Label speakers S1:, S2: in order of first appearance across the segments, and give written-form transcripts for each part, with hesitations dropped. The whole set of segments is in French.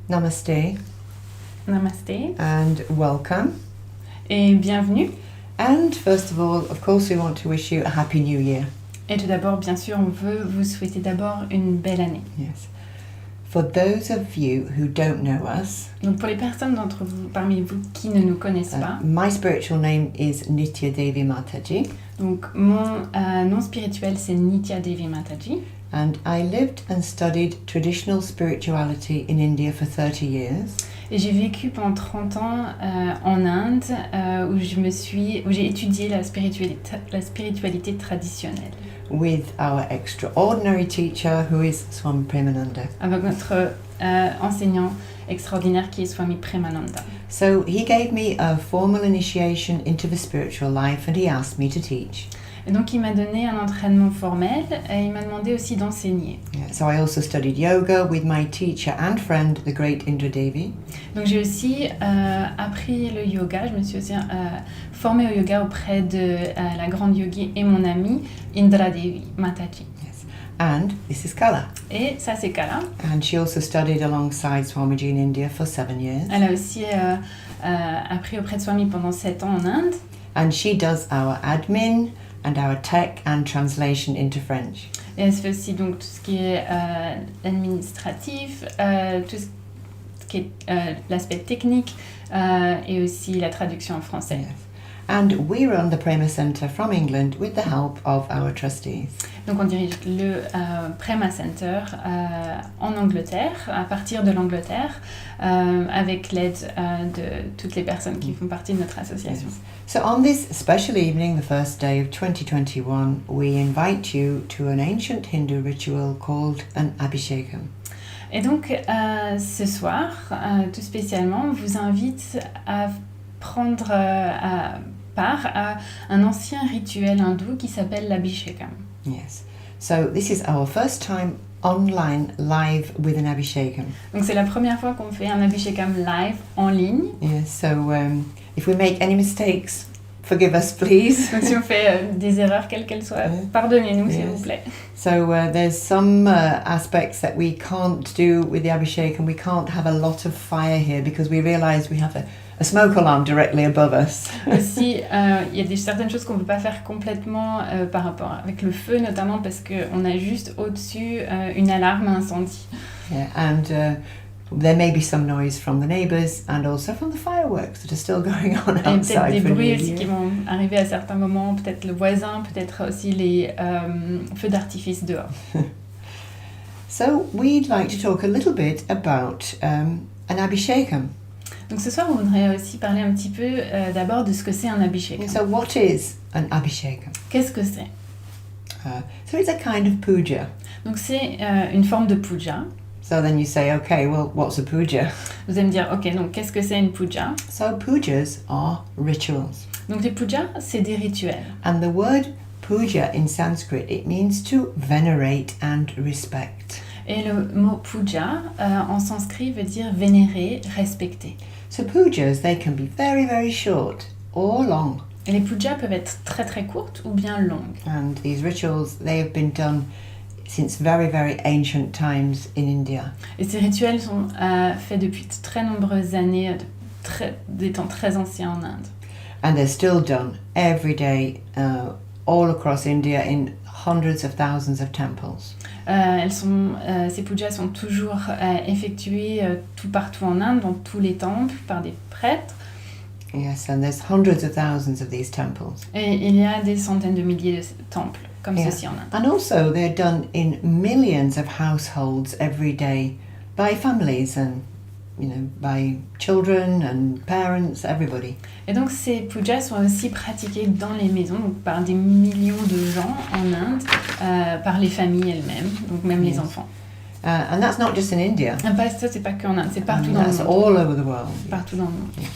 S1: Namaste.
S2: Namaste.
S1: And welcome.
S2: Et bienvenue.
S1: And first of all, of course, we want to wish you a happy new year.
S2: Et tout d'abord, bien sûr, on veut vous souhaiter d'abord une belle année.
S1: Yes. For those of you who don't know us,
S2: donc pour les personnes d'entre vous, parmi vous qui ne nous connaissent pas,
S1: my spiritual name is Nitya Devi Mataji.
S2: Donc mon nom spirituel c'est Nitya Devi Mataji.
S1: And I lived and studied traditional spirituality in India for 30 years.
S2: Et j'ai vécu pendant 30 ans en Inde où j'ai étudié la spiritualité traditionnelle.
S1: With our extraordinary teacher who is Swami Premananda.
S2: Avec notre enseignant extraordinaire qui est Swami Premananda.
S1: So he gave me a formal initiation into the spiritual life and he asked me to teach.
S2: Et donc il m'a donné un entraînement formel et il m'a demandé aussi d'enseigner.
S1: Yeah, so I also studied yoga with my teacher and friend, the great Nitya Devi.
S2: Donc j'ai aussi appris le yoga, je me suis aussi formée au yoga auprès de la grande yogi et mon amie Nitya Devi Mataji.
S1: Yes. And this is Kala.
S2: Et ça c'est Kala.
S1: And she also studied alongside Swamiji in India for 7 years.
S2: Elle a aussi appris auprès de Swami pendant 7 ans en Inde.
S1: And she does our admin and our tech and translation into French.
S2: Et elle fait aussi donc tout ce qui est administratif, tout ce qui est l'aspect technique et aussi la traduction en français.
S1: Yes. And we run the Prema Center from England with the help of our trustees.
S2: Donc on dirige le Prema Center en Angleterre, à partir de l'Angleterre, avec l'aide de toutes les personnes qui font partie de notre association.
S1: Yes. So on this special evening, the first day of 2021, we invite you to an ancient Hindu ritual called an Abhishekam.
S2: Et donc ce soir, tout spécialement, on vous invite à prendre part à un ancien rituel hindou qui s'appelle l'Abhishekam.
S1: Yes. So this is our first time online live with an Abhishekam.
S2: Donc c'est la première fois qu'on fait un Abhishekam live en ligne.
S1: Yes. So if we make any mistakes, forgive us, please.
S2: Donc si on fait des erreurs quelles qu'elles soient, pardonnez-nous s'il vous plaît.
S1: So there's some aspects that we can't do with the Abhishekam. We can't have a lot of fire here because we realize we have a smoke alarm directly above us.
S2: Aussi, il y a certaines choses qu'on ne peut pas faire complètement par rapport avec le feu, notamment parce qu'on a juste au-dessus une alarme incendie.
S1: Yeah, and there may be some noise from the neighbours and also from the fireworks that are still going on outside.
S2: Et peut-être des bruits aussi qui vont arriver à certains moments, peut-être le voisin, peut-être aussi les feux d'artifice dehors.
S1: So we'd like to talk a little bit about an Abhishekam.
S2: Donc ce soir, on voudrait aussi parler un petit peu d'abord de ce que c'est un Abhishekam.
S1: So what is an Abhishekam?
S2: Qu'est-ce que c'est?
S1: So it's a kind of puja.
S2: Donc c'est une forme de puja.
S1: So then you say, okay, well, what's a puja?
S2: Vous allez me dire, ok, donc qu'est-ce que c'est une puja?
S1: So pujas are rituals.
S2: Donc les pujas, c'est des rituels.
S1: And the word puja in Sanskrit, it means to venerate and respect.
S2: Et le mot puja en sanskrit veut dire vénérer, respecter.
S1: So pujas, they can be very, very short or long.
S2: Et les pujas peuvent être très très courtes ou bien longues.
S1: And these rituals, they have been done since very, very ancient times in India.
S2: Et ces rituels sont faits depuis de très nombreuses années, des temps très anciens en Inde.
S1: And they're still done every day all across India in hundreds of thousands of temples.
S2: Ces pujas sont toujours effectuées tout partout en Inde, dans tous les temples, par des prêtres.
S1: Yes, and there's hundreds of thousands of these temples.
S2: Et il y a des centaines de milliers de temples comme ceci en Inde.
S1: And also they're done in millions of households every day by families and, you know, by children and parents, everybody.
S2: Et donc ces pujas sont aussi pratiquées dans les maisons, donc par des millions de gens en Inde, par les familles elles-mêmes, donc même les enfants.
S1: And that's not just in India.
S2: Ça, c'est pas qu'en Inde, c'est partout dans le monde.
S1: That's all over the world.
S2: Partout dans le monde.
S1: Yes.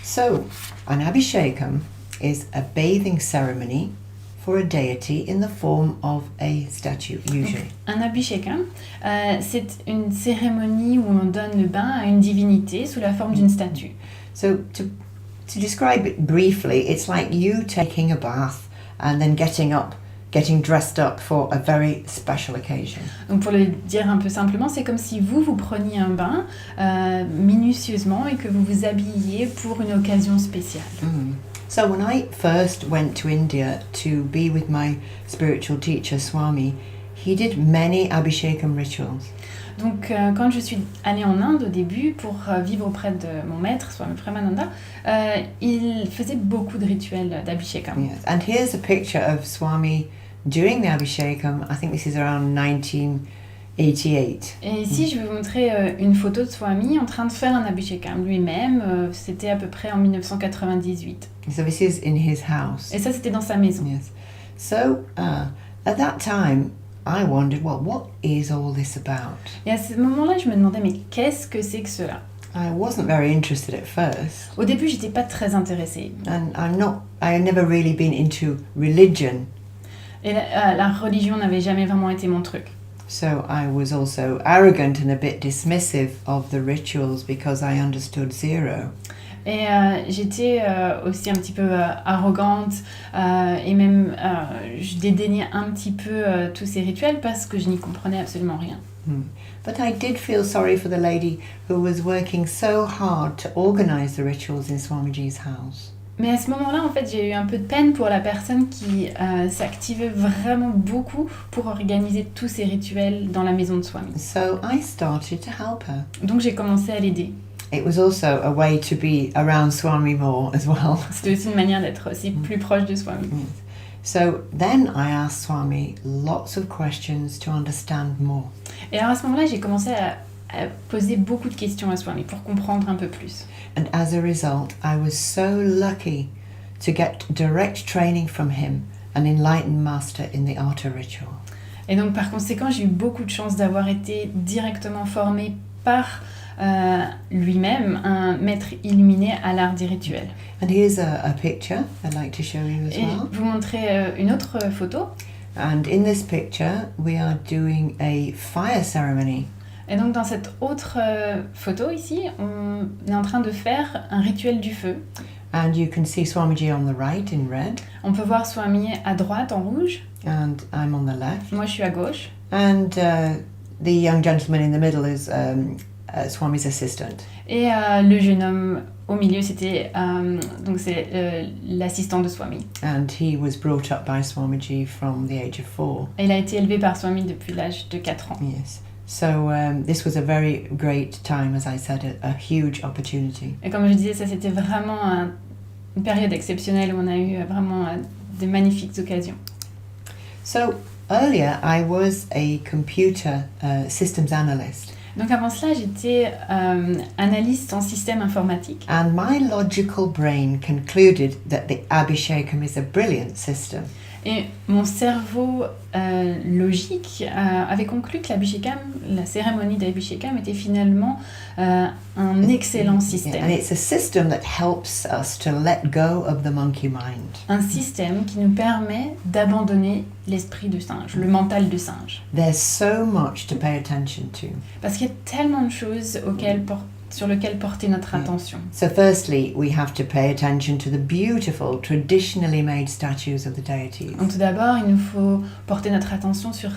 S1: So, an Abhishekam is a bathing ceremony for a deity in the form of a statue, usually.
S2: Donc, un Abhishekam, c'est une cérémonie où on donne le bain à une divinité sous la forme d'une statue.
S1: So, to describe it briefly, it's like you taking a bath and then getting up getting dressed up for a very special occasion.
S2: Donc pour le dire un peu simplement, c'est comme si vous preniez un bain minutieusement et que vous vous habilliez pour une occasion spéciale.
S1: So when I first went to India to be with my spiritual teacher Swami, he did many Abhishekam rituals.
S2: Donc quand je suis allée en Inde au début pour vivre auprès de mon maître, Swami Premananda, il faisait beaucoup de rituels d'Abhishekam.
S1: Yes. And here's a picture of Swami during the Abhishekam. I think this is around 1988.
S2: Et ici, je vais vous montrer une photo de Swami en train de faire un Abhishekam lui-même. C'était à peu près en 1998.
S1: So this is in his house.
S2: Et ça, c'était dans sa maison.
S1: Yes. So at that time, I wondered, well, what is all this about?
S2: Et à ce moment-là, je me demandais, mais qu'est-ce que c'est que cela?
S1: I wasn't very interested at first.
S2: Au début, j'étais pas très intéressée.
S1: And I never really been into religion.
S2: Et la religion n'avait jamais vraiment été mon truc.
S1: So I was also arrogant and a bit dismissive of the rituals because I understood zero.
S2: Et j'étais aussi un petit peu arrogante et même je dédaignais un petit peu tous ces rituels parce que je n'y comprenais absolument rien.
S1: But I did feel sorry for the lady who was working so hard to organize the rituals in Swamiji's house.
S2: Mais à ce moment-là, en fait, j'ai eu un peu de peine pour la personne qui s'activait vraiment beaucoup pour organiser tous ces rituels dans la maison de Swami.
S1: So I started to help her.
S2: Donc j'ai commencé à l'aider.
S1: It was also a way to be around Swami more as well.
S2: C'était aussi une manière d'être aussi plus proche de Swami.
S1: Yes. So then I asked Swami lots of questions to understand more.
S2: Et alors à ce moment-là, j'ai commencé à poser beaucoup de questions à Swami pour comprendre un peu plus.
S1: And as a result, I was so lucky to get direct training from him, an enlightened master in the art of ritual.
S2: Et donc par conséquent, j'ai eu beaucoup de chance d'avoir été directement formée par lui-même, un maître illuminé à l'art des rituels.
S1: And here's a picture I'd like to show you as
S2: Et
S1: well.
S2: je vous montrer une autre photo.
S1: And in this picture, we are doing a fire ceremony.
S2: Et donc dans cette autre photo ici, on est en train de faire un rituel du feu.
S1: And you can see Swamiji on the right in red.
S2: On peut voir Swami à droite en rouge.
S1: And I'm on the left.
S2: Moi je suis à gauche.
S1: And the young gentleman in the middle is Swami's assistant.
S2: Et le jeune homme au milieu, c'était donc c'est l'assistant de Swami.
S1: And he was brought up by Swamiji from the age of 4.
S2: Et il a été élevé par Swami depuis l'âge de 4 ans.
S1: Yes. So this was a very great time, as I said, a huge opportunity.
S2: Et comme je disais, ça c'était vraiment une période exceptionnelle où on a eu vraiment de magnifiques occasions.
S1: So earlier I was a computer systems analyst.
S2: Donc avant cela, j'étais analyste en système informatique.
S1: And my logical brain concluded that the Abhishekam is a brilliant system.
S2: Et mon cerveau logique avait conclu que l'Abhishekam, la cérémonie d'Abhishekam, était finalement un excellent système.
S1: And it's a system that helps us to let go of the monkey mind.
S2: Un système qui nous permet d'abandonner l'esprit de singe, le mental de singe.
S1: There's so much to pay attention to.
S2: Parce qu'il y a tellement de choses sur lesquelles porter notre attention.
S1: So firstly, we have to pay attention to the beautiful, traditionally made statues of the deities.
S2: Donc tout d'abord, il nous faut porter notre attention sur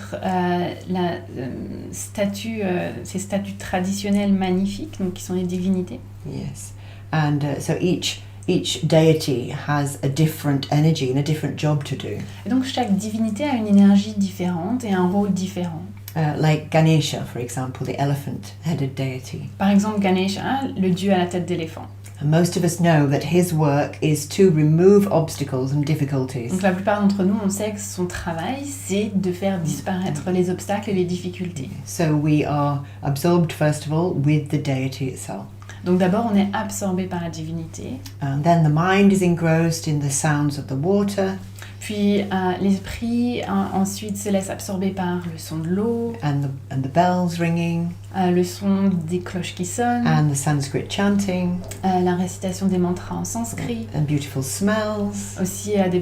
S2: ces statues traditionnelles magnifiques, donc qui sont les divinités.
S1: Yes, and so each deity has a different energy and a different job to do.
S2: Et donc chaque divinité a une énergie différente et un rôle différent.
S1: Like Ganesha, for example, the elephant-headed deity.
S2: Par exemple, Ganesha, le dieu à la tête d'éléphant.
S1: And most of us know that his work is to remove obstacles and difficulties.
S2: Donc la plupart d'entre nous, on sait que son travail, c'est de faire disparaître les obstacles et les difficultés.
S1: So we are absorbed, first of all, with the deity itself.
S2: Donc d'abord, on est absorbé par la divinité.
S1: And then the mind is engrossed in the sounds of the water.
S2: Puis l'esprit ensuite se laisse absorber par le son de l'eau,
S1: And the bells ringing.
S2: le son des cloches qui sonnent,
S1: And the Sanskrit chanting.
S2: la récitation des mantras en sanskrit,
S1: And beautiful smells.
S2: aussi des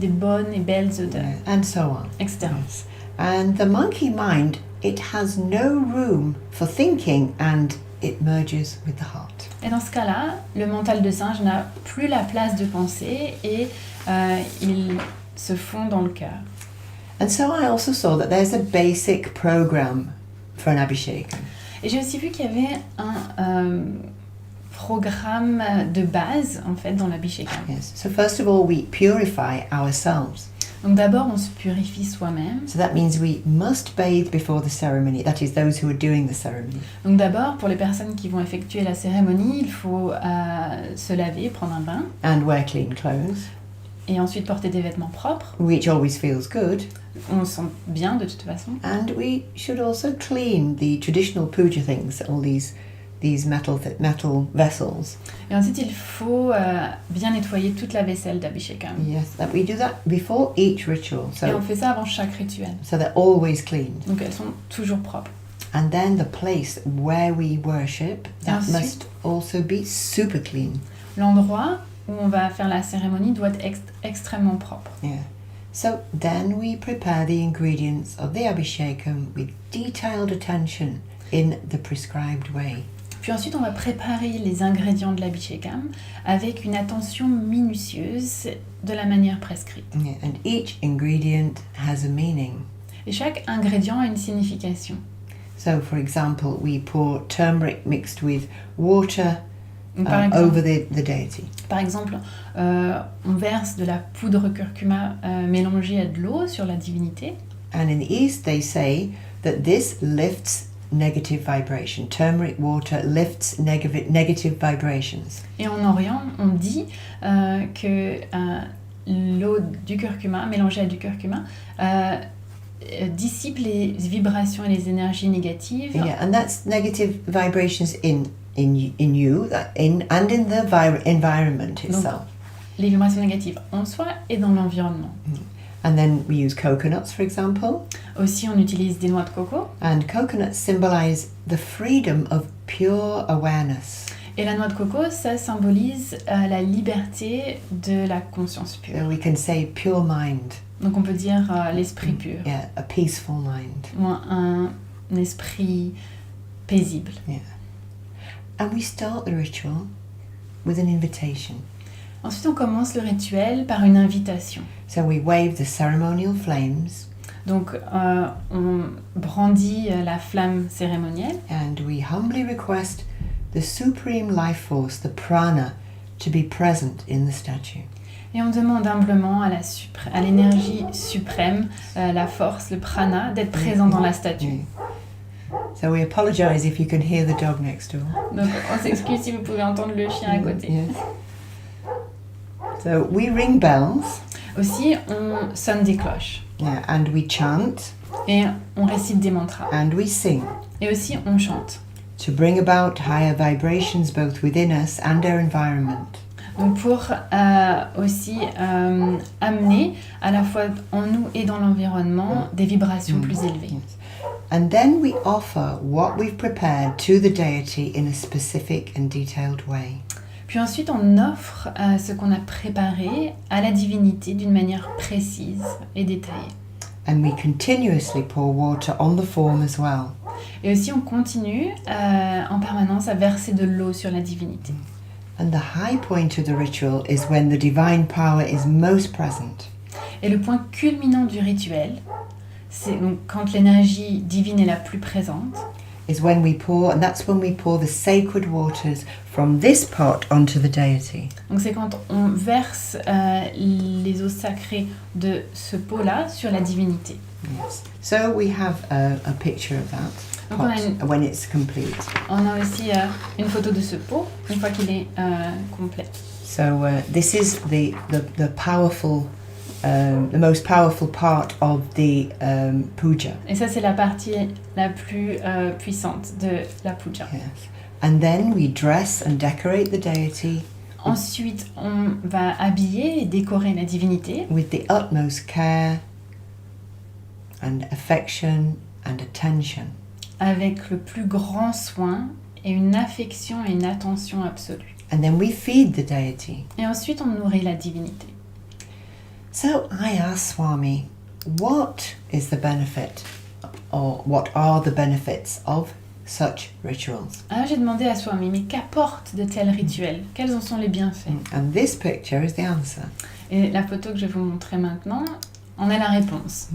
S2: bonnes et belles odeurs,
S1: And so on.
S2: etc.
S1: Yes. And the monkey mind, it has no room for thinking and it merges with the heart.
S2: Et dans ce cas-là, le mental de singe n'a plus la place de penser et il se fond dans le cœur.
S1: And so I also saw that there's a basic program for an Abhishekam.
S2: Et j'ai aussi vu qu'il y avait un programme de base, en fait, dans l'Abhishekam.
S1: Yes. So first of all, we purify ourselves.
S2: Donc d'abord, on se purifie soi-même.
S1: So that means we must bathe before the ceremony. That is, those who are doing the ceremony.
S2: Donc d'abord, pour les personnes qui vont effectuer la cérémonie, il faut se laver, prendre un bain.
S1: And wear clean clothes,
S2: Et ensuite porter des vêtements propres.
S1: which always feels good.
S2: On se sent bien de toute façon.
S1: And we should also clean the traditional puja things, all these metal vessels.
S2: Et ensuite, il faut bien nettoyer toute la vaisselle d'Abhishekam.
S1: Yes, that we do that before each ritual.
S2: Et on
S1: So
S2: fait ça avant chaque rituel.
S1: they're always cleaned.
S2: Donc elles sont toujours propres.
S1: And then the place where we worship, that
S2: Ensuite-
S1: must also be super clean.
S2: L'endroit où on va faire la cérémonie doit être extrêmement propre.
S1: Yeah. So then we prepare the ingredients of the Abhishekam with detailed attention in the prescribed way.
S2: Puis ensuite, on va préparer les ingrédients de l'Abhishekam avec une attention minutieuse de la manière prescrite.
S1: Yeah. And each ingredient has a meaning.
S2: Et chaque ingrédient a une signification.
S1: So, for example, we pour turmeric mixed with water
S2: Donc,
S1: over the deity.
S2: par exemple, on verse de la poudre curcuma mélangée à de l'eau sur la divinité.
S1: And in the East, they say that this lifts negative vibration. Turmeric water lifts negative vibrations.
S2: Et en Orient, on dit que l'eau du curcuma, mélangée à du curcuma, dissipe les vibrations et les énergies négatives.
S1: Yeah, and that's negative vibrations in you, and in the environment itself.
S2: Les vibrations négatives en soi et dans l'environnement.
S1: And then we use coconuts, for example.
S2: Aussi, on utilise des noix de coco.
S1: And coconuts symbolize the freedom of pure awareness.
S2: Et la noix de coco, ça symbolise la liberté de la conscience pure.
S1: So we can say pure mind.
S2: Donc on peut dire l'esprit pur,
S1: Yeah, a peaceful mind.
S2: ou un esprit paisible.
S1: Yeah. And we start the ritual with an invitation.
S2: Ensuite, on commence le rituel par une invitation.
S1: So we wave the ceremonial flames
S2: Donc on brandit la flamme cérémonielle
S1: and we humbly request the supreme life force, the prana, to be present in the statue.
S2: et on demande humblement à l'énergie suprême, la force, le prana, d'être présent dans la statue.
S1: Yeah. So we apologize if you can hear the dog next door.
S2: Donc on s'excuse si vous pouvez entendre le chien à côté.
S1: Yes. So we ring bells,
S2: Aussi, on sonne des cloches
S1: yeah, and we chant
S2: et on récite des mantras.
S1: and we sing
S2: Et aussi, on chante.
S1: to bring about higher vibrations both within us and our environment.
S2: Donc pour aussi amener à la fois en nous et dans l'environnement des vibrations plus élevées.
S1: Yes. And then we offer what we've prepared to the deity in a specific and detailed way.
S2: Puis ensuite, on offre ce qu'on a préparé à la divinité d'une manière précise et détaillée.
S1: And we continuously pour water on the form as well.
S2: Et aussi, on continue en permanence à verser de l'eau sur la divinité.
S1: And the high point of the ritual is when the divine power is most present.
S2: Et le point culminant du rituel, c'est donc quand l'énergie divine est la plus présente.
S1: Is when we pour, and that's when we pour the sacred waters from this pot onto the deity.
S2: Donc c'est quand on verse les eaux sacrées de ce pot-là sur la divinité.
S1: Yes. So we have a picture of that
S2: Donc on a
S1: pot when it's complete.
S2: On a aussi une photo de ce pot une fois qu'il est complet.
S1: So this is the powerful, the most powerful part of the puja.
S2: Et ça, c'est la partie la plus puissante de la puja.
S1: Yes. And then we dress and decorate the deity
S2: Ensuite, on va habiller et décorer la divinité
S1: with the utmost care and affection and attention.
S2: avec le plus grand soin et une affection et une attention absolue.
S1: And then we feed the deity.
S2: Et ensuite, on nourrit la divinité.
S1: So I asked Swami, what is the benefit, or what are the benefits of such rituals?
S2: Alors, j'ai demandé à Swami, mais qu'apportent de tels rituels? Quels en sont les bienfaits?
S1: And this picture is the answer.
S2: Et la photo que je vais vous montrer maintenant en est la réponse.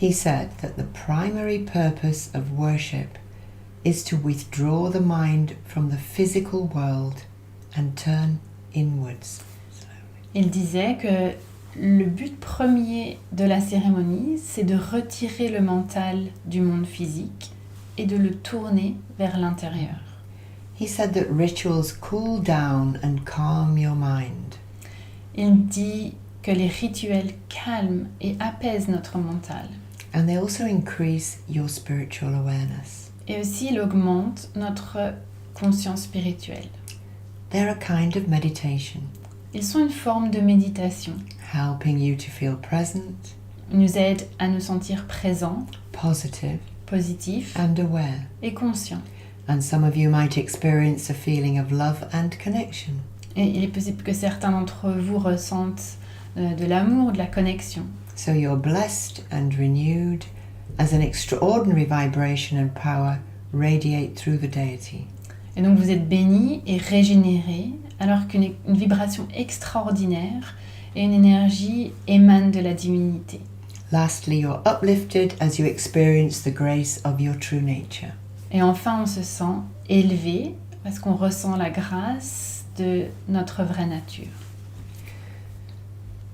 S1: He said that the primary purpose of worship is to withdraw the mind from the physical world and turn inwards.
S2: Il disait que le but premier de la cérémonie, c'est de retirer le mental du monde physique et de le tourner vers l'intérieur.
S1: He said that rituals cool down and calm your mind.
S2: Il dit que les rituels calment et apaisent notre mental.
S1: And they also increase your spiritual awareness.
S2: Et aussi, il augmente notre conscience spirituelle.
S1: They're a kind of meditation,
S2: Ils sont une forme de méditation.
S1: helping you to feel present,
S2: Ils nous aident à nous sentir présents,
S1: positive,
S2: positifs
S1: and aware.
S2: et conscients.
S1: And some of you might experience a feeling of love and connection.
S2: Et il est possible que certains d'entre vous ressentent de l'amour, de la connexion.
S1: So you're blessed and renewed as an extraordinary vibration and power radiate through the deity.
S2: Et donc vous êtes bénis et régénérés alors qu'une vibration extraordinaire et une énergie émanent de la divinité.
S1: Lastly, you're uplifted as you experience the grace of your true nature.
S2: Et enfin, on se sent élevé parce qu'on ressent la grâce de notre vraie nature.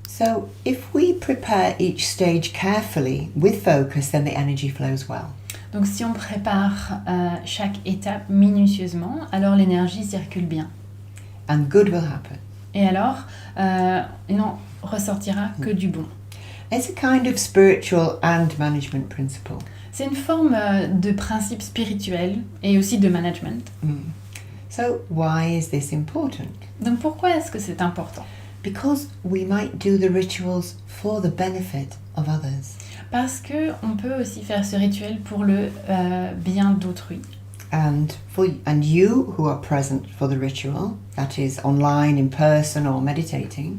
S1: So if we prepare each stage carefully with focus, then the energy flows well.
S2: Donc si on prépare chaque étape minutieusement, alors l'énergie circule bien.
S1: And good will happen.
S2: Et alors, il n'en ressortira que du bon.
S1: It's a kind of spiritual and management principle.
S2: C'est une forme de principe spirituel et aussi de management.
S1: So why is this important?
S2: Donc pourquoi est-ce que c'est important ?
S1: Because we might do the rituals for the benefit of others.
S2: Parce que on peut aussi faire ce rituel pour le bien d'autrui.
S1: And you who are present for the ritual, that is online, in person or meditating,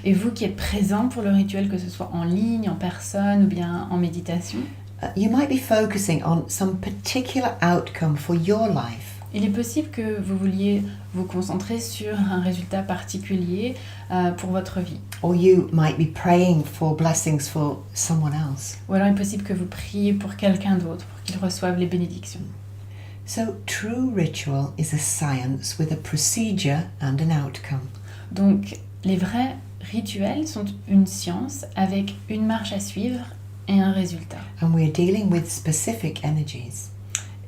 S2: Et vous qui êtes présent pour le rituel, que ce soit en ligne, en personne ou bien en méditation,
S1: you might be focusing on some particular outcome for your life.
S2: il est possible que vous vouliez vous concentrer sur un résultat particulier pour votre vie.
S1: Or you might be praying for blessings for someone else.
S2: Ou alors il est possible que vous priez pour quelqu'un d'autre, pour qu'il reçoive les bénédictions.
S1: So true ritual is a science with a procedure and an outcome.
S2: Donc les vrais rituels sont une science avec une marche à suivre et un résultat.
S1: And we're dealing with specific energies.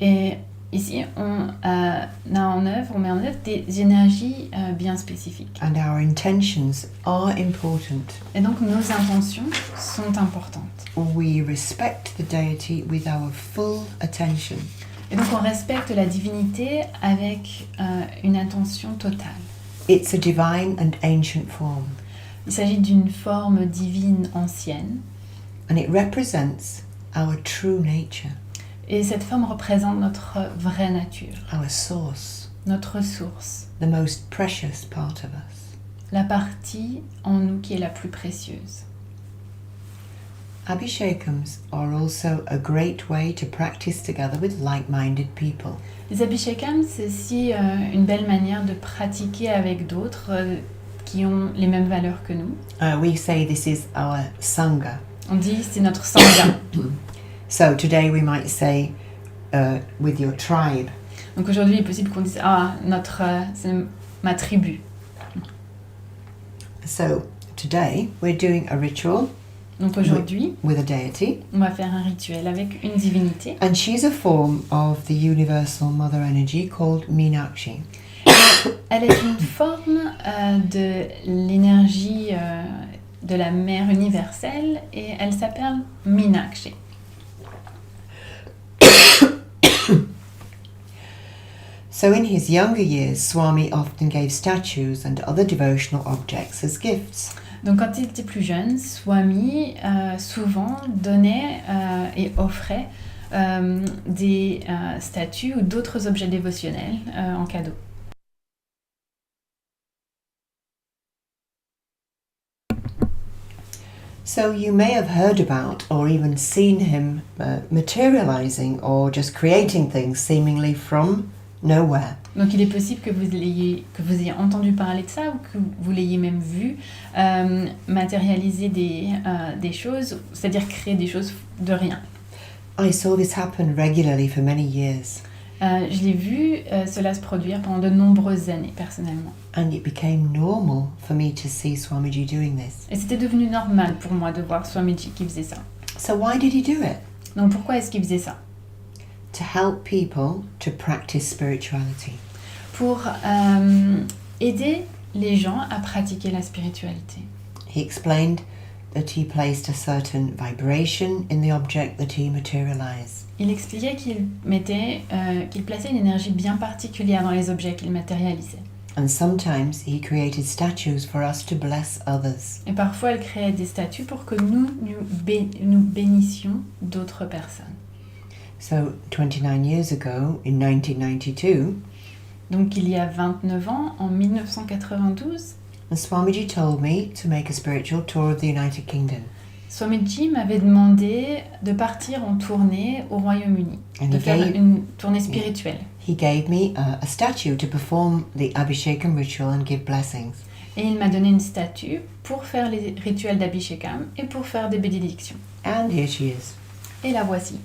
S2: Et ici, on met en œuvre des énergies bien spécifiques.
S1: And our intentions are important.
S2: Et donc, nos intentions sont importantes.
S1: We respect the deity with our full attention.
S2: Et donc, on respecte la divinité avec une attention totale.
S1: It's a divine and ancient form.
S2: Il s'agit d'une forme divine ancienne.
S1: And it represents our true nature.
S2: Et cette forme représente notre vraie nature,
S1: Our source,
S2: notre source,
S1: the most precious part of us.
S2: la partie en nous qui est la plus précieuse.
S1: Abhishekams are also a great way to practice together with like-minded people.
S2: Les Abhishekam, c'est aussi une belle manière de pratiquer avec d'autres qui ont les mêmes valeurs que nous.
S1: We say this is our sangha.
S2: On dit c'est notre sangha.
S1: So today we might say with your tribe.
S2: Donc aujourd'hui, il est possible qu'on dise c'est ma tribu.
S1: So today we're doing a ritual
S2: Donc aujourd'hui,
S1: with a deity.
S2: on va faire un rituel avec une divinité.
S1: And she's a form of the universal mother energy called Meenakshi.
S2: Elle est une forme de l'énergie de la mère universelle et elle s'appelle Meenakshi.
S1: So in his younger years, Swami often gave statues and other devotional objects as gifts.
S2: Donc quand il était plus jeune, Swami souvent donnait et offrait des statues ou d'autres objets dévotionnels en cadeau.
S1: So you may have heard about or even seen him materializing or just creating things seemingly from nowhere.
S2: Donc il est possible que vous ayez entendu parler de ça ou que vous l'ayez même vu matérialiser des choses, c'est-à-dire créer des choses de rien.
S1: I saw this happen regularly for many years.
S2: Je l'ai vu cela se produire pendant de nombreuses années personnellement.
S1: And it became normal for me to see Swamiji doing this.
S2: Et c'était devenu normal pour moi de voir Swamiji qui faisait ça.
S1: So why did he do it?
S2: Donc pourquoi est-ce qu'il faisait ça?
S1: To help people to practice spirituality.
S2: Pour aider les gens à pratiquer la spiritualité.
S1: He explained that he placed a certain vibration in the object that he materialized.
S2: Il expliquait qu'il plaçait une énergie bien particulière dans les objets qu'il matérialisait.
S1: And sometimes he created statues for us to bless others.
S2: Et parfois, il créait des statues pour que nous bénissions d'autres personnes.
S1: So 29 years ago, in 1992,
S2: Donc il y a 29 ans, en 1992,
S1: Swamiji told me to make a spiritual tour of the United Kingdom.
S2: Swamiji m'avait demandé de partir en tournée au Royaume-Uni, de faire une tournée spirituelle.
S1: He gave me a statue to perform the Abhishekam ritual and give blessings.
S2: Et il m'a donné une statue pour faire les rituels d'Abhishekam et pour faire des bénédictions.
S1: And here she is.
S2: Et la voici.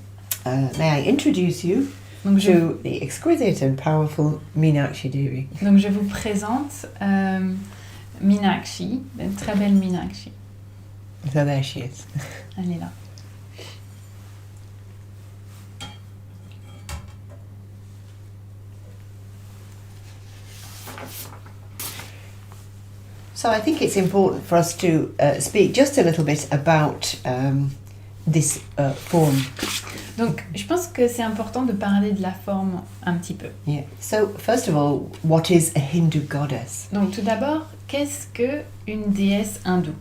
S1: May I introduce you to the exquisite and powerful Meenakshi Devi.
S2: Donc je vous présente Meenakshi, une très belle Meenakshi.
S1: So there she is.
S2: Elle est là.
S1: So I think it's important for us to speak just a little bit about this form.
S2: Donc, je pense que c'est important de parler de la forme un petit peu.
S1: Yeah. So first of all, what is a Hindu goddess?
S2: Donc, tout d'abord, qu'est-ce que une déesse hindoue?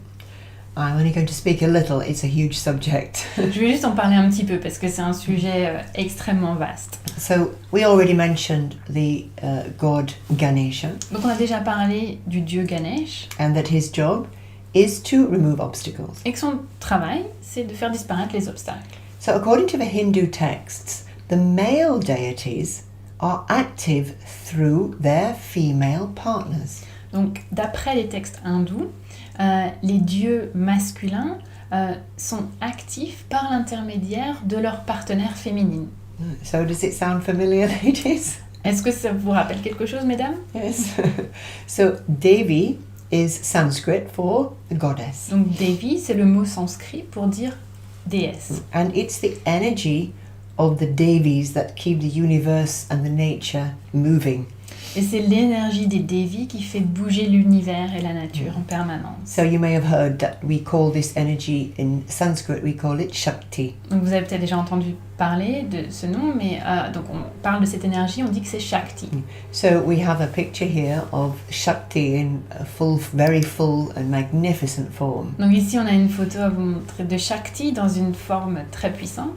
S1: I'm only going to speak a little. It's a huge subject.
S2: Je vais juste en parler un petit peu parce que c'est un sujet extrêmement vaste.
S1: So we already mentioned the god Ganesha.
S2: Donc, on a déjà parlé du dieu Ganesh.
S1: And that his job is to remove obstacles.
S2: Et que son travail, c'est de faire disparaître les obstacles.
S1: So according to the Hindu texts, the male deities are active through their female partners.
S2: Donc, d'après les textes hindous, les dieux masculins sont actifs par l'intermédiaire de leurs partenaires féminines.
S1: So does it sound familiar, ladies?
S2: Est-ce que ça vous rappelle quelque chose, mesdames?
S1: Yes. So Devi is Sanskrit for the goddess.
S2: Donc Devi, c'est le mot sanskrit pour dire déesse.
S1: And it's the energy of the Devis that keep the universe and the nature moving.
S2: Et c'est l'énergie des Devis qui fait bouger l'univers et la nature en permanence.
S1: So you may have heard that we call this energy in Sanskrit, we call it Shakti.
S2: Donc vous avez peut-être déjà entendu parler de ce nom, mais donc on parle de cette énergie, on dit que c'est Shakti.
S1: So we have a picture here of Shakti in a very full and magnificent form.
S2: Donc ici on a une photo à vous montrer de Shakti dans une forme très puissante.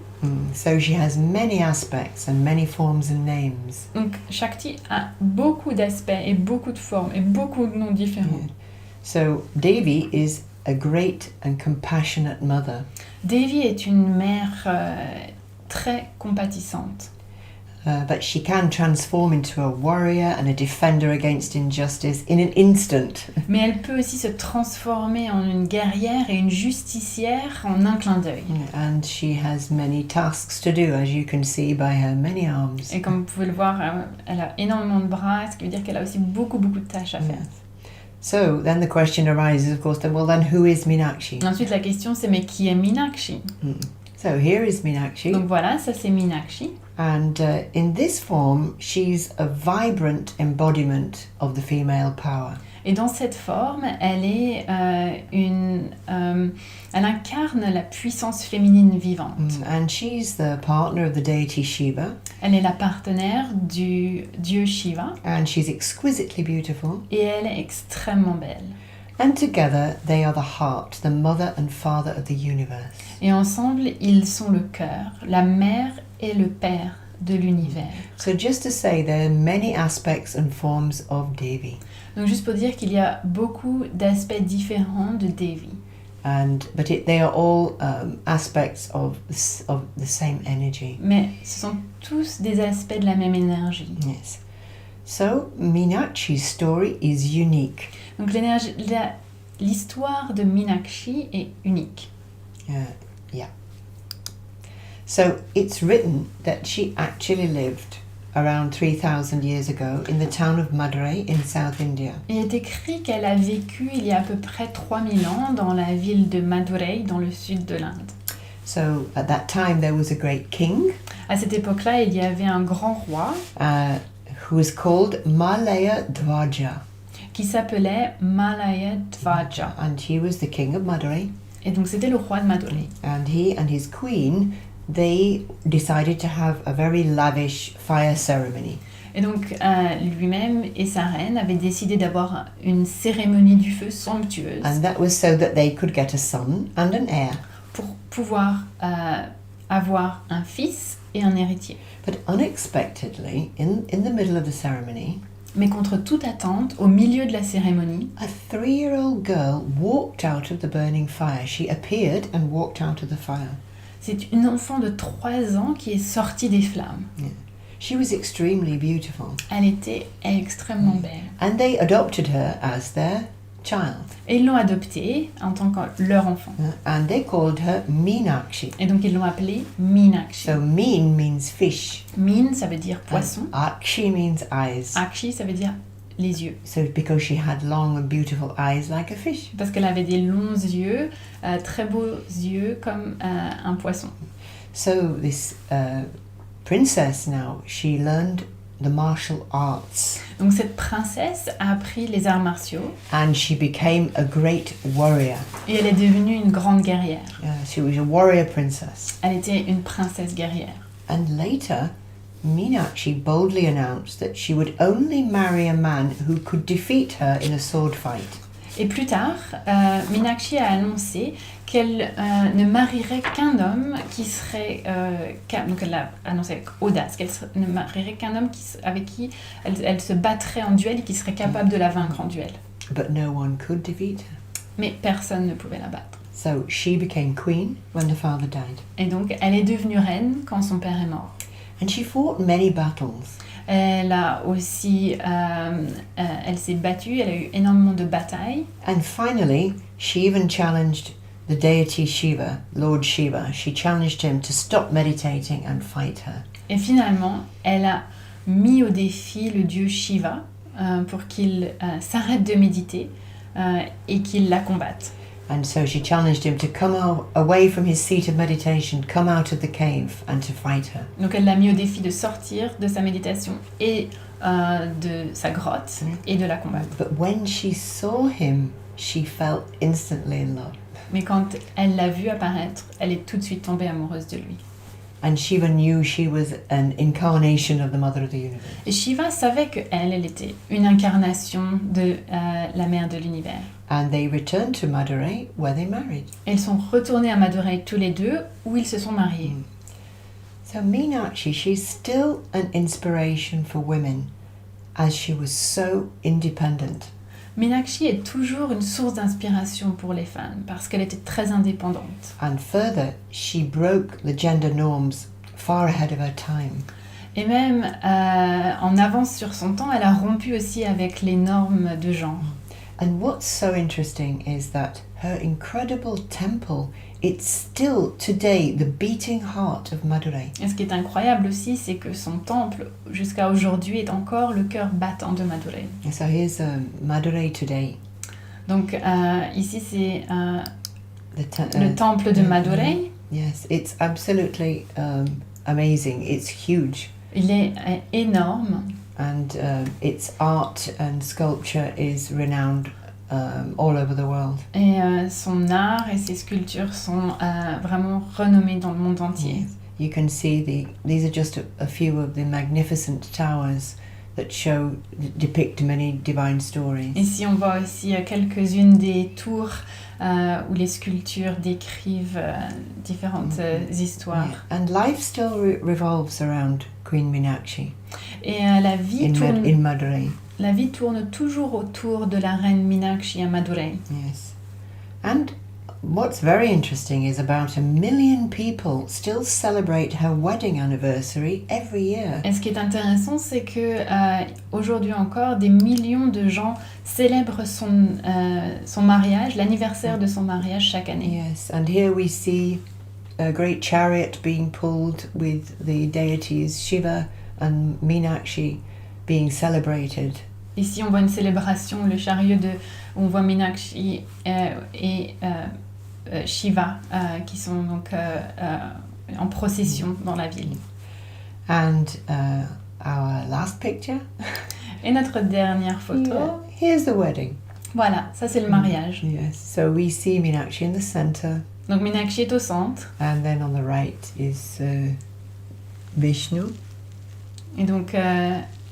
S1: So she has many aspects and many forms and names.
S2: Donc Shakti a beaucoup d'aspects et beaucoup de formes et beaucoup de noms différents.
S1: Yeah. So Devi is a great and compassionate mother.
S2: Devi est une mère très compatissante.
S1: But she can transform into a warrior and a defender against injustice in an instant.
S2: Mais elle peut aussi se transformer en une guerrière et une justicière en un clin d'œil.
S1: And she has many tasks to do, as you can see by her many arms.
S2: Et comme vous pouvez le voir, elle a énormément de bras, ce qui veut dire qu'elle a aussi beaucoup de tâches à faire.
S1: So then the question arises, of course, then who is Meenakshi?
S2: Ensuite, la question c'est mais qui est Meenakshi?
S1: So here is Meenakshi.
S2: Donc voilà, ça c'est Meenakshi.
S1: And in this form, she's a vibrant embodiment of the female power.
S2: Et dans cette forme, elle incarne la puissance féminine vivante.
S1: And she's the partner of the deity Shiva.
S2: Elle est la partenaire du dieu Shiva.
S1: And she's exquisitely beautiful.
S2: Et elle est extrêmement belle.
S1: And together they are the heart, the mother and father of the universe.
S2: Et ensemble, ils sont le cœur, la mère et le père de l'univers.
S1: So just to say, there are many aspects and forms of Devi.
S2: Donc juste pour dire qu'il y a beaucoup d'aspects différents de Devi.
S1: But they are all aspects of the same energy.
S2: Mais ce sont tous des aspects de la même énergie.
S1: Yes. So Meenakshi's story is unique.
S2: Donc l'histoire de Meenakshi est unique.
S1: Yeah. So it's written that she actually lived around 3,000 years ago in the town of Madurai in South India.
S2: Il est écrit qu'elle a vécu il y a à peu près 3000 ans dans la ville de Madurai, dans le sud de l'Inde.
S1: So at that time there was a great king.
S2: À cette époque-là, il y avait un grand roi
S1: Who was called Malaya Dvaja.
S2: Qui s'appelait Malaya Dvaja.
S1: And he was the king of Madurai.
S2: Et donc c'était le roi de Madurai.
S1: And he and his queen, they decided to have a very lavish fire ceremony.
S2: Et donc lui-même et sa reine avaient décidé d'avoir une cérémonie du feu somptueuse.
S1: And that was so that they could get a son and an heir.
S2: Pour pouvoir avoir un fils et un héritier.
S1: But unexpectedly, in the middle of the ceremony,
S2: mais contre toute attente, au milieu de la cérémonie,
S1: a 3-year-old girl walked out of the burning fire. She appeared and walked out of the fire.
S2: C'est une enfant de 3 ans qui est sortie des flammes.
S1: Yeah. She was extremely beautiful.
S2: Elle était extrêmement belle.
S1: And they adopted her as their child.
S2: Et ils l'ont adoptée en tant que leur enfant.
S1: And they called her Meenakshi.
S2: Et donc ils l'ont appelée Meenakshi.
S1: So Meen means fish.
S2: Meen, ça veut dire poisson.
S1: Akshi means eyes.
S2: Akshi, ça veut dire les yeux.
S1: So because she had long and beautiful eyes like a fish.
S2: Parce qu'elle avait des longs yeux, très beaux yeux comme un poisson.
S1: So this princess now, she learned the martial arts.
S2: Donc cette princesse a appris les arts martiaux.
S1: And she became a great warrior.
S2: Et elle est devenue une grande guerrière.
S1: She was a warrior princess.
S2: Elle était une princesse guerrière.
S1: And later, Meenakshi boldly announced that she would only marry a man who could defeat her in a sword fight.
S2: Et plus tard, Meenakshi a annoncé qu'elle ne marierait qu'un homme qui serait... donc elle l'a annoncé avec audace, qu'elle ne marierait qu'un homme avec qui elle se battrait en duel et qui serait capable de la vaincre en duel.
S1: But no one could defeat her.
S2: Mais personne ne pouvait la battre.
S1: So she became queen when her father died.
S2: Et donc elle est devenue reine quand son père est mort.
S1: And she fought many battles.
S2: Elle a aussi, elle s'est battue, elle a eu énormément de batailles.
S1: And finally, she even challenged the deity Shiva, Lord Shiva. She challenged him to stop meditating and fight her.
S2: Et finalement, elle a mis au défi le dieu Shiva pour qu'il s'arrête de méditer et qu'il la combatte.
S1: And so she challenged him to come away from his seat of meditation, come out of the cave and to fight her.
S2: Donc elle l'a mis au défi de sortir de sa méditation et de sa grotte et de la combattre.
S1: But when she saw him, she felt instantly in love.
S2: Mais quand elle l'a vu apparaître, elle est tout de suite tombée amoureuse de lui.
S1: And Shiva knew she was an incarnation of the Mother of the Universe.
S2: Et Shiva savait qu'elle était une incarnation de la mère de l'univers.
S1: And they returned to Madurai where they married.
S2: Ils sont retournés à Madurai tous les deux où ils se sont mariés.
S1: So Meenakshi, she's still an inspiration for women as she was so independent.
S2: Meenakshi est toujours une source d'inspiration pour les femmes parce qu'elle était très indépendante.
S1: And further, she broke the gender norms far ahead of her time.
S2: Et même en avance sur son temps, elle a rompu aussi avec les normes de genre.
S1: And what's so interesting is that her incredible temple, it's still today the beating heart of Madurai.
S2: Et ce qui est incroyable aussi, c'est que son temple, jusqu'à aujourd'hui, est encore le cœur battant de Madurai.
S1: So here's Madurai today.
S2: Donc ici, c'est
S1: le
S2: temple de Madurai.
S1: Yes, it's absolutely amazing. It's huge.
S2: Il est énorme.
S1: And its art and sculpture is renowned all over the world.
S2: Et son art et ses sculptures sont vraiment renommées dans le monde entier.
S1: Yes. You can see these are just a few of the magnificent towers that depict many divine stories.
S2: Ici, on voit aussi quelques-unes des tours où les sculptures décrivent différentes histoires.
S1: Yeah. And life still revolves around Queen Meenakshi.
S2: Et la vie
S1: in Madurai.
S2: La vie tourne toujours autour de la reine Meenakshi à Madurai.
S1: Yes. And what's very interesting is about 1 million people still celebrate her wedding anniversary every year.
S2: Et ce qui est intéressant, c'est que aujourd'hui encore, des millions de gens célèbrent son mariage, l'anniversaire de son mariage chaque année.
S1: Yes, and here we see a great chariot being pulled with the deities Shiva and Meenakshi being celebrated.
S2: Ici, on voit une célébration, le chariot où on voit Meenakshi et Shiva qui sont donc en procession dans la ville.
S1: And our last picture.
S2: Et notre dernière photo.
S1: Yeah, here's the wedding.
S2: Voilà, ça c'est le mariage.
S1: Yes, so we see Meenakshi in the center.
S2: Donc Meenakshi est au centre.
S1: And then on the right is Vishnu.
S2: Et donc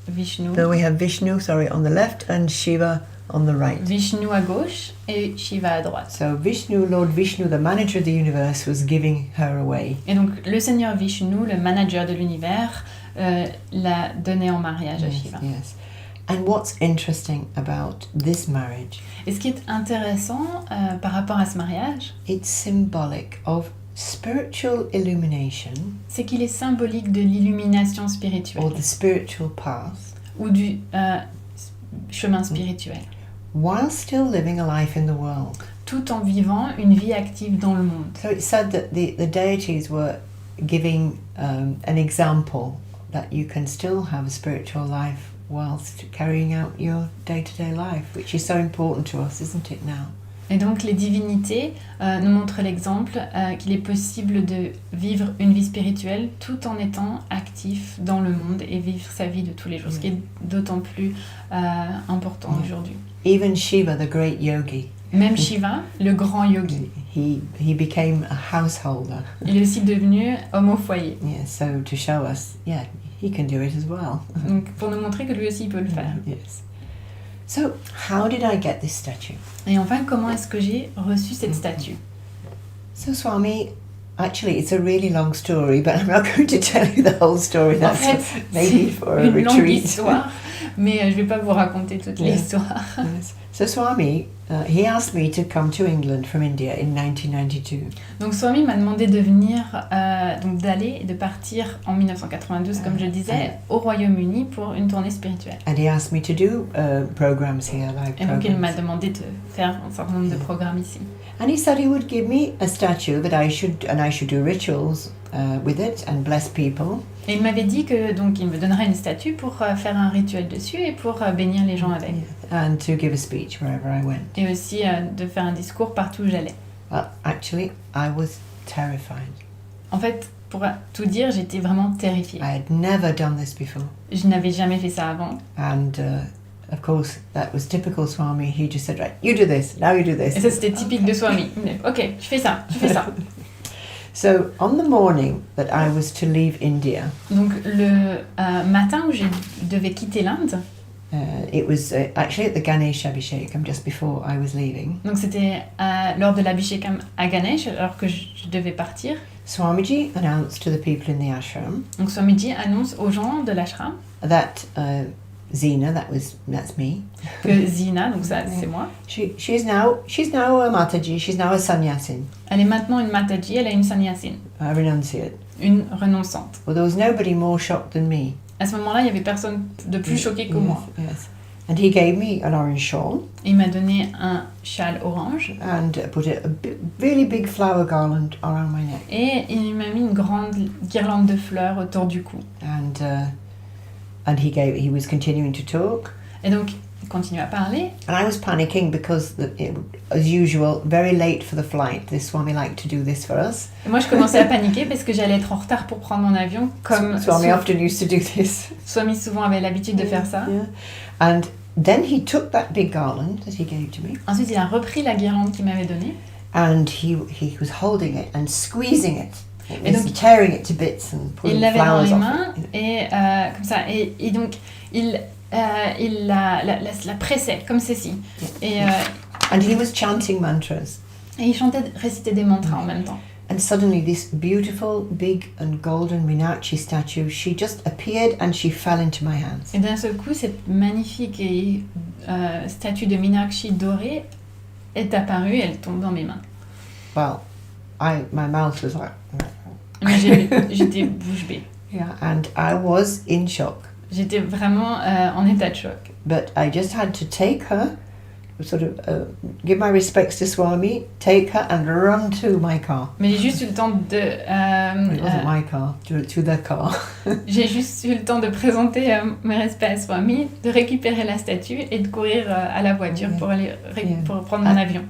S2: Vishnu.
S1: So we have Vishnu, on the left and Shiva on the right.
S2: Vishnu à gauche et Shiva à droite.
S1: So Vishnu, Lord Vishnu, the manager of the universe, was giving her away.
S2: Et donc le Seigneur Vishnu, le manager de l'univers, l'a donné en mariage à Shiva.
S1: Yes. And what's interesting about this marriage?
S2: Et ce qui est intéressant par rapport à ce mariage,
S1: It's symbolic of spiritual illumination,
S2: c'est qu'il est symbolique de l'illumination spirituelle
S1: or the spiritual path,
S2: ou du chemin spirituel,
S1: while still living a life in the world.
S2: tout en vivant une vie active dans le monde.
S1: So it's said that the deities were giving an example that you can still have a spiritual life whilst carrying out your day-to-day life, which is so important to us, isn't it now?
S2: Et donc les divinités nous montrent l'exemple qu'il est possible de vivre une vie spirituelle tout en étant actif dans le monde et vivre sa vie de tous les jours, ce qui est d'autant plus important aujourd'hui.
S1: Even Shiva, the great yogi,
S2: Même Shiva, le grand yogi,
S1: he became a householder.
S2: il est aussi devenu homme au foyer.
S1: Yeah, so to show us, yeah, he can do it as well.
S2: Donc pour nous montrer que lui aussi il peut le faire.
S1: Yes. So, how did I get this statue?
S2: Et enfin, comment est-ce que j'ai reçu cette statue?
S1: So, Swami, actually, it's a really long story, but I'm not going to tell you the whole story.
S2: En
S1: That's
S2: fait,
S1: maybe for a
S2: c'est une longue
S1: retreat.
S2: histoire, mais je ne vais pas vous raconter toute l'histoire.
S1: Yes. So, Swami, he asked me to come to England from India in 1992.
S2: Donc Swami m'a demandé de venir, donc d'aller et de partir en 1992, comme je disais, au Royaume-Uni pour une tournée spirituelle.
S1: And he asked me to do programs here, live
S2: Et donc il m'a
S1: programs.
S2: demandé de faire un certain nombre de programmes ici.
S1: And he said he would give me a statue that I should do rituals with it and bless people.
S2: Et il m'avait dit que donc il me donnerait une statue pour faire un rituel dessus et pour bénir les gens avec.
S1: And to give a speech wherever I went.
S2: Et aussi de faire un discours partout où j'allais.
S1: Well, actually, I was terrified.
S2: En fait, pour tout dire, j'étais vraiment terrifiée.
S1: I had never done this before.
S2: Je n'avais jamais fait ça avant.
S1: And of course, that was typical Swami. He just said, right, you do this, now you do this.
S2: Et ça, c'était typique de Swami. Il me dit, ok, je fais ça, je fais ça.
S1: So, on the morning that I was to leave India,
S2: Donc, le matin où je devais quitter l'Inde,
S1: it was actually at the Ganesh Abhishekam just before I was leaving.
S2: donc c'était lors de l'Abhishekam à Ganesh, alors que je devais partir.
S1: Swamiji announced to the people in the ashram
S2: Donc, Swamiji annonce aux gens de l'ashram
S1: that Zina, that's me.
S2: que Zina, donc ça, c'est moi,
S1: She's now a Mataji. She's now a sannyasin,
S2: elle est maintenant une Mataji, elle est une sannyasin,
S1: a renunciate.
S2: une renonçante.
S1: Well, there was nobody more shocked than me.
S2: À ce moment-là, il n'y avait personne de plus choqué que moi.
S1: Yes. And he gave me an orange shawl
S2: Il m'a donné un châle orange
S1: and put really big flower garland around my neck.
S2: et il m'a mis une grande guirlande de fleurs autour du cou.
S1: And he was continuing to talk.
S2: Et donc, il continue à parler.
S1: And I was panicking because, as usual, very late for the flight. This Swami liked to do this for us.
S2: Et moi, je commençais à paniquer parce que j'allais être en retard pour prendre mon avion, comme
S1: Swami often used to do this.
S2: Swami souvent avait l'habitude de faire ça.
S1: Yeah. And then he took that big garland that he gave to me.
S2: Ensuite, il a repris la guirlande qu'il m'avait donnée.
S1: And he was holding it and squeezing it.
S2: Et donc,
S1: tearing it to bits and pulling
S2: il l'avait dans
S1: flowers
S2: les
S1: off
S2: mains
S1: it.
S2: et comme ça. Et donc, il la pressait comme ceci. Et
S1: And he was chanting mantras.
S2: il récitait des mantras en même temps.
S1: And suddenly this beautiful, big and golden Meenakshi statue, she just appeared and she fell into my hands.
S2: Et d'un seul coup, cette magnifique statue de Meenakshi dorée est apparue et elle tombe dans mes mains.
S1: well, my mouth was like,
S2: Mais j'étais bouche bée.
S1: yeah, and I was in shock.
S2: J'étais vraiment en état de choc.
S1: But I just had to take her, sort of give my respects to Swami, take her and run to my car.
S2: Mais j'ai juste eu le temps de...
S1: It wasn't my car, to the car.
S2: J'ai juste eu le temps de présenter mes respects à Swami, de récupérer la statue et de courir à la voiture pour aller pour prendre mon avion.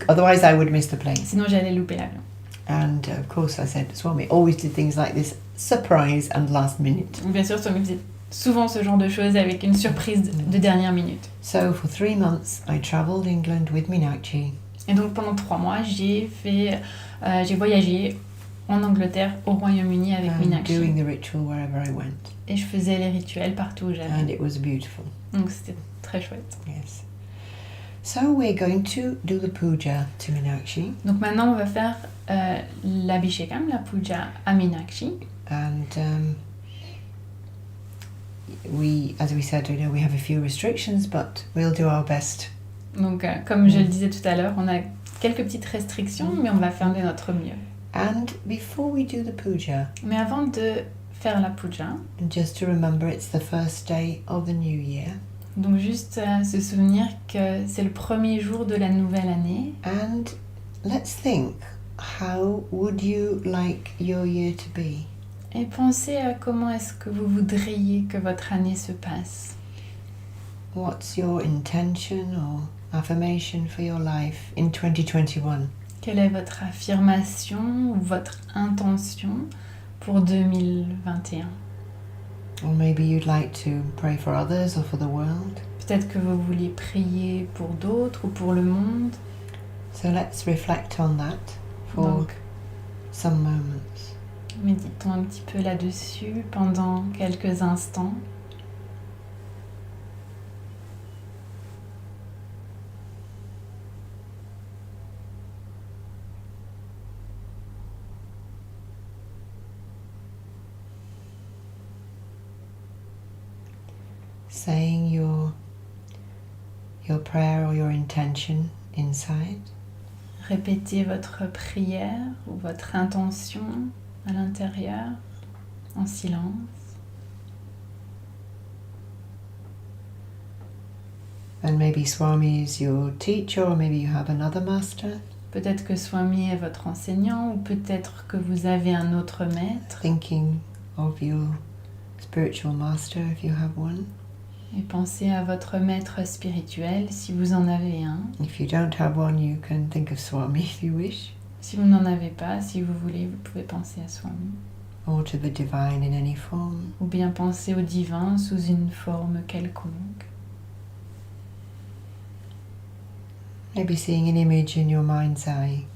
S1: Otherwise I would miss the plane.
S2: Sinon j'allais louper l'avion.
S1: And of course I said, Swami always did things like this, surprise and last minute.
S2: Bien sûr, Swami faisait souvent ce genre de choses avec une surprise de dernière minute.
S1: So for 3 months I travelled England with Meenakshi.
S2: Et donc pendant 3 mois, j'ai voyagé en Angleterre, au Royaume-Uni avec Meenakshi.
S1: Doing the ritual wherever I went.
S2: Et je faisais les rituels partout où j'allais.
S1: And it was beautiful.
S2: Donc c'était très chouette.
S1: Yes. So we're going to do the puja to Meenakshi.
S2: Donc maintenant on va faire l'Abhishekam, la puja à Meenakshi.
S1: And as we said, we have a few restrictions, but we'll do our best.
S2: Donc comme je le disais tout à l'heure, on a quelques petites restrictions, mais on va faire de notre mieux.
S1: And before we do the puja,
S2: mais avant de faire la puja,
S1: just to remember it's the first day of the new year.
S2: Donc juste se souvenir que c'est le premier jour de la nouvelle année.
S1: And let's think, how would you like your year to be?
S2: Et pensez à comment est-ce que vous voudriez que votre année se passe.
S1: What's your intention or affirmation for your life in 2021?
S2: Quelle est votre affirmation ou votre intention pour 2021?
S1: Or maybe you'd like to pray for others or for the world.
S2: Peut-être que vous vouliez prier pour d'autres ou pour le monde.
S1: So let's reflect on that for some moments.
S2: Méditons un petit peu là-dessus pendant quelques instants.
S1: Saying your prayer or your intention inside.
S2: Répétez votre prière ou votre intention à l'intérieur, en silence.
S1: And maybe Swami is your teacher, or maybe you have another master.
S2: Peut-être que Swami est votre enseignant, ou peut-être que vous avez un autre maître.
S1: Thinking of your spiritual master if you have one.
S2: Et pensez à votre maître spirituel si vous en avez un.
S1: If you don't have one, you can think of Swami if you wish.
S2: Si vous n'en avez pas, si vous voulez, vous pouvez penser à Swami.
S1: Or to the divine in any form.
S2: Ou bien penser au divin sous une forme quelconque.
S1: Maybe seeing an image in your mind's eye.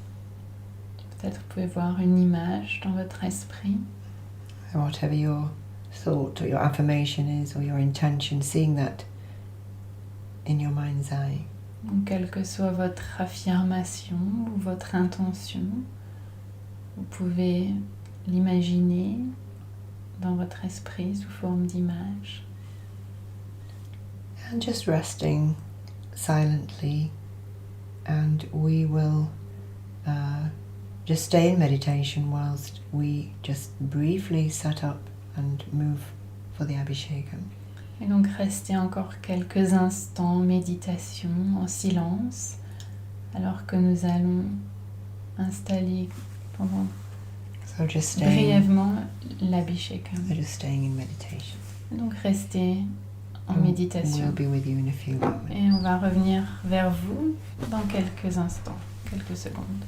S2: Peut-être vous pouvez voir une image dans votre esprit.
S1: Whatever your thought or your affirmation is or your intention, seeing that in your mind's eye.
S2: Donc, quelle que soit votre affirmation ou votre intention, vous pouvez l'imaginer dans votre esprit sous forme d'image.
S1: And just resting silently, and we will just stay in meditation whilst we just briefly set up and move for the Abhishekam.
S2: Et donc restez encore quelques instants en méditation, en silence, alors que nous allons installer pendant brièvement l'Abhishekam.
S1: So just staying in meditation.
S2: Donc restez en méditation.
S1: We'll be with you in a few moments.
S2: Et on va revenir vers vous dans quelques instants, quelques secondes.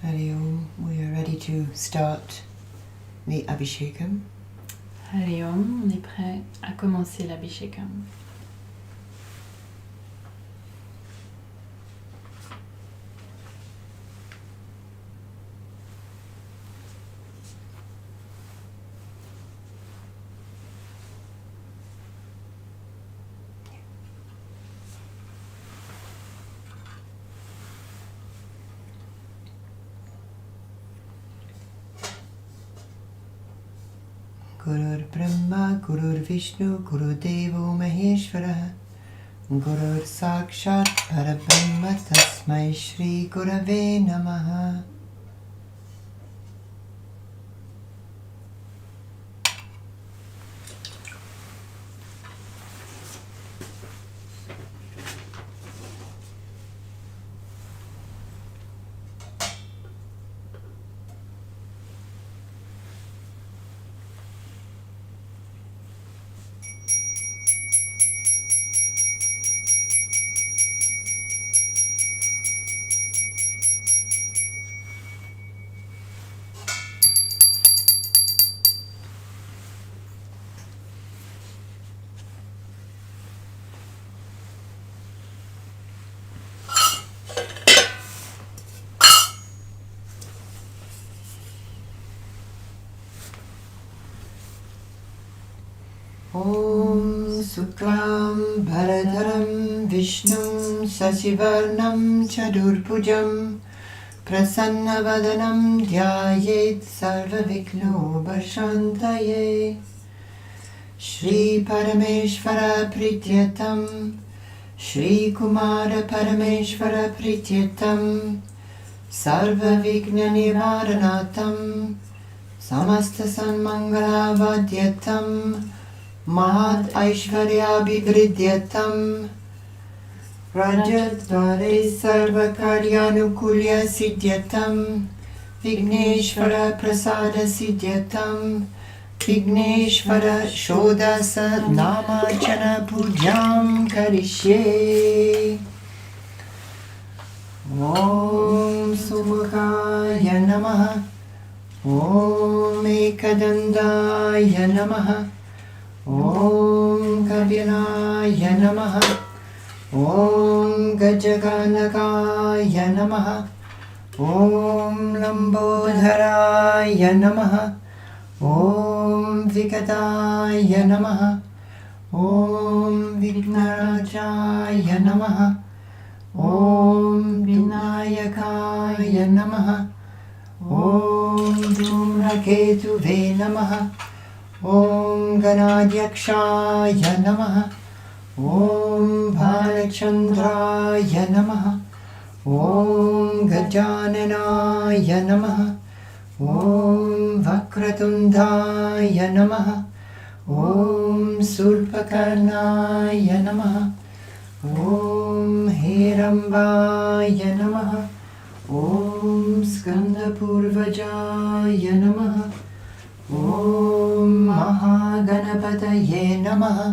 S1: Hari Om, we are ready to start the Abhishekam.
S2: Hari Om, on est prêt à commencer l'Abhishekam.
S1: Gurur Brahma, Gurur Vishnu, Guru Devo Maheshwara, Gurur Sakshat Parabrahma Tasmai Shri Gurave Namaha. Om Suklam Bharadharam Vishnum Sasivarnam Chadurpujam Prasannavadanam Dhyayet Sarvavikno Bharshantaye Shri Parameshvara Prityatam Shri Kumara Parameshvara Prityatam Sarvavigna Nivaranatam Samasta Sanmangala Vadyatam Mahat Aishvarya Bhivridyatam Rajadvare Sarvakaryanukulya Siddhyatam Vigneshvara Prasada Siddhyatam Vigneshvara Shodasa Namachana Pujam Karishye Om Sumukaya Namaha Om Ekadandaya Namaha Om Kaviraya Namaha Om Gajaganakaya Namaha Om Lambodharaya Namaha Om Vikataya Namaha Om Vignarajaya Namaha Om Vinayakaya Namaha Om Dhumraketuve Namaha Om Ganadhyakshaya Namaha Om Bhalachandraya Namaha Om Gajananaya Namaha Om Vakratundaya Namaha Om Surpakarnaya Namaha Om Hirambaya Namaha Om Skandapurvajaya Namaha Om Mahaganapataye Namaha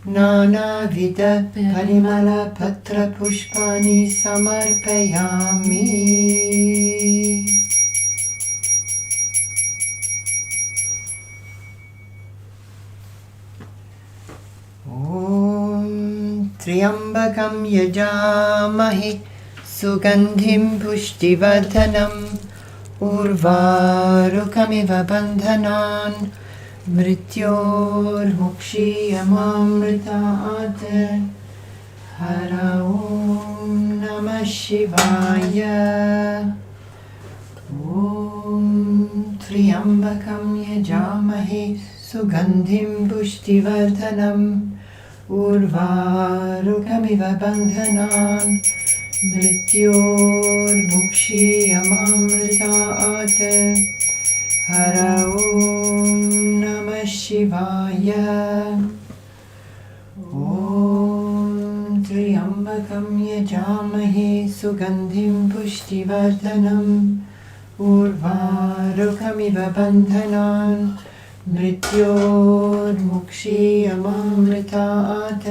S1: Nana Vida Parimala Patra Pushpani Samarpayami. Om Triambakam Yajamahe Sugandhim Pushtivardhanam Urvarukamiva bandhanan Mrityor mukshiyamamritaat Hara Om Namah Shivaya Om Triambakam Yajamahe Sugandhim Pushtivardhanam Urvarukamiva bandhanan Mrityor mukshiyamamritaat Hara Om Namah Shivaya Om Triambakam Yajamahe Sugandhim Pushtivardhanam Urvarukamiva bandhanan Mrityor mukshiyamamritaat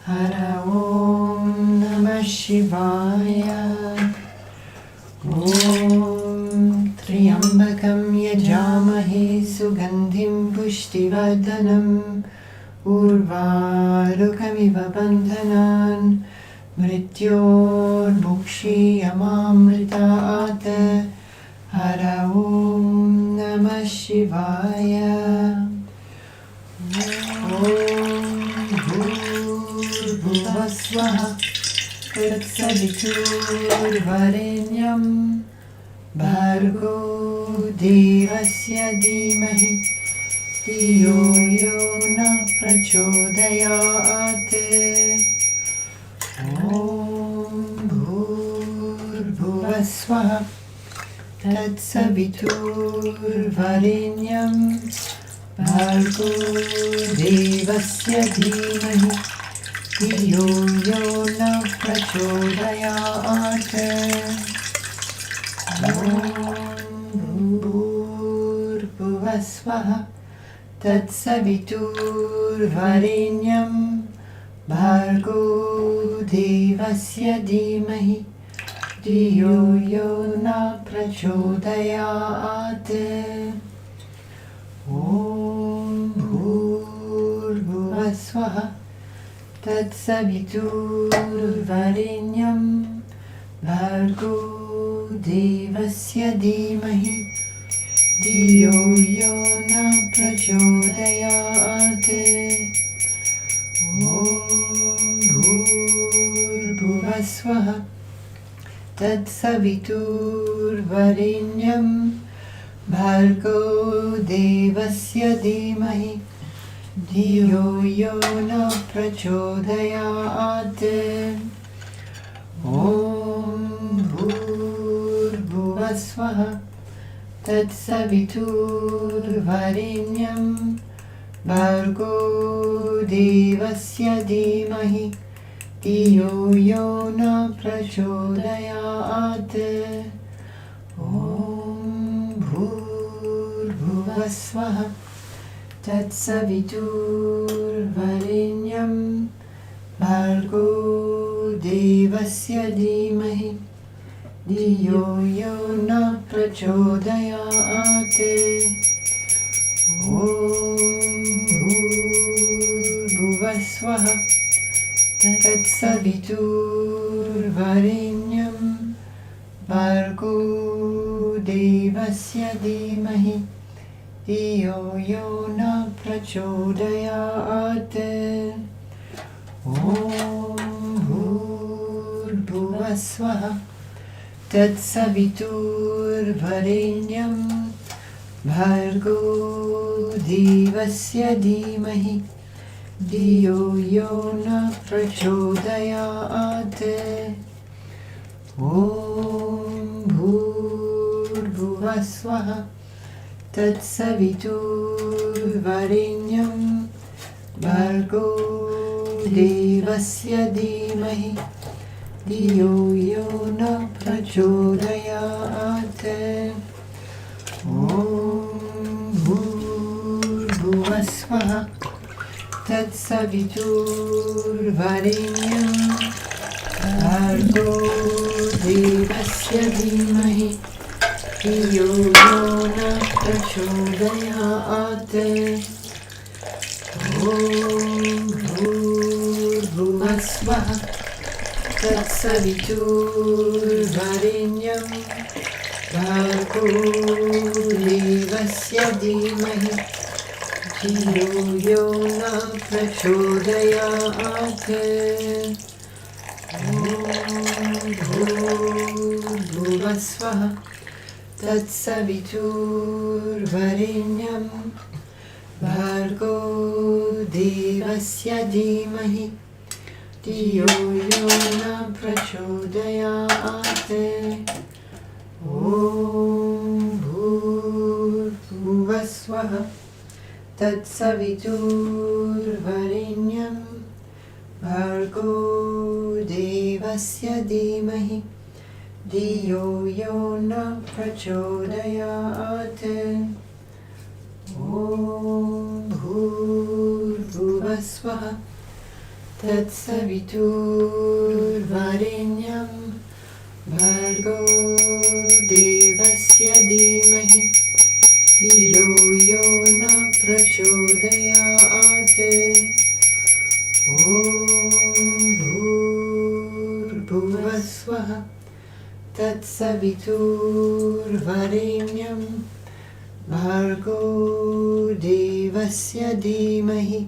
S1: Hara Om Namah Shivaya Om Triambakam Yajamahe Sugandhim Pushtivardhanam Urvarukamiva Bandhanan Mrityor Mukshiyamamritaat Hara Om Namah Shivaya. Om Bhuvasvaha Tatsaviturvarenyam Bhargo Devasya Dhimahi Dhiyo Yo Na Prachodayate. Om Bhuvasvaha Tatsaviturvarenyam Bhargo Devasya Dhimahi Dhiyo Yo Na Prachodayate. Om Bhuvasvaha Tatsaviturvarenyam Bhargo Devasya Dhimahi Dhiyo Yo Na Prachodayate. Om Bhuvasvaha Tatsaviturvarenyam Bhargo Devasya Dhimahi Dhiyo Yo Na Prachodayate. Om Bhuvasvaha Tatsaviturvarenyam Bhargo Devasya Dhimahi Dhiyo Yo Na Prachodayate. Om Bhuvasvaha Tatsaviturvarenyam Bhargo Devasya Dhimahi Dhiyo Yo Na Prachodayate. Om Bhuvasvaha Tatsaviturvarenyam Bhargo Devasya Dhimahi Dhiyo Yo Na Prachodayate. Om Bhuvasvaha Tatsaviturvarenyam Bhargo Devasya Dhimahi Dhiyo Yo Na Prachodayate. Om Bhuvasvaha Tatsaviturvarenyam Bhargo Devasya Dhimahi Dhiyo Yo Na Prachodayate. Om Bhuvasvaha Tatsaviturvarenyam Bhargo Devasya Dhimahi Dhiyo Yo Na Prachodayate. Om Bhuvasvaha Tatsaviturvarenyam Bhargo Devasya Dhimahi Dhiyo Yo Na Prachodayate. Om Bhuvasvaha Tatsaviturvarenyam Bhargo Devasya Dhimahi Dhiyo Yo Na Prachodayate. Om Bhuvasvaha Tatsaviturvarenyam Bhargo Devasya Dhimahi Dhiyo Yo Na Prachodayate. Om Bhuvasvaha Tatsaviturvarenyam Bhargo Devasya Dhimahi Dhiyo Yo Na Prachodayate. Om Bhuvasvaha Tatsaviturvarenyam Bhargo Tatsaviturvarenyam Bhargo Devasya Dhimahi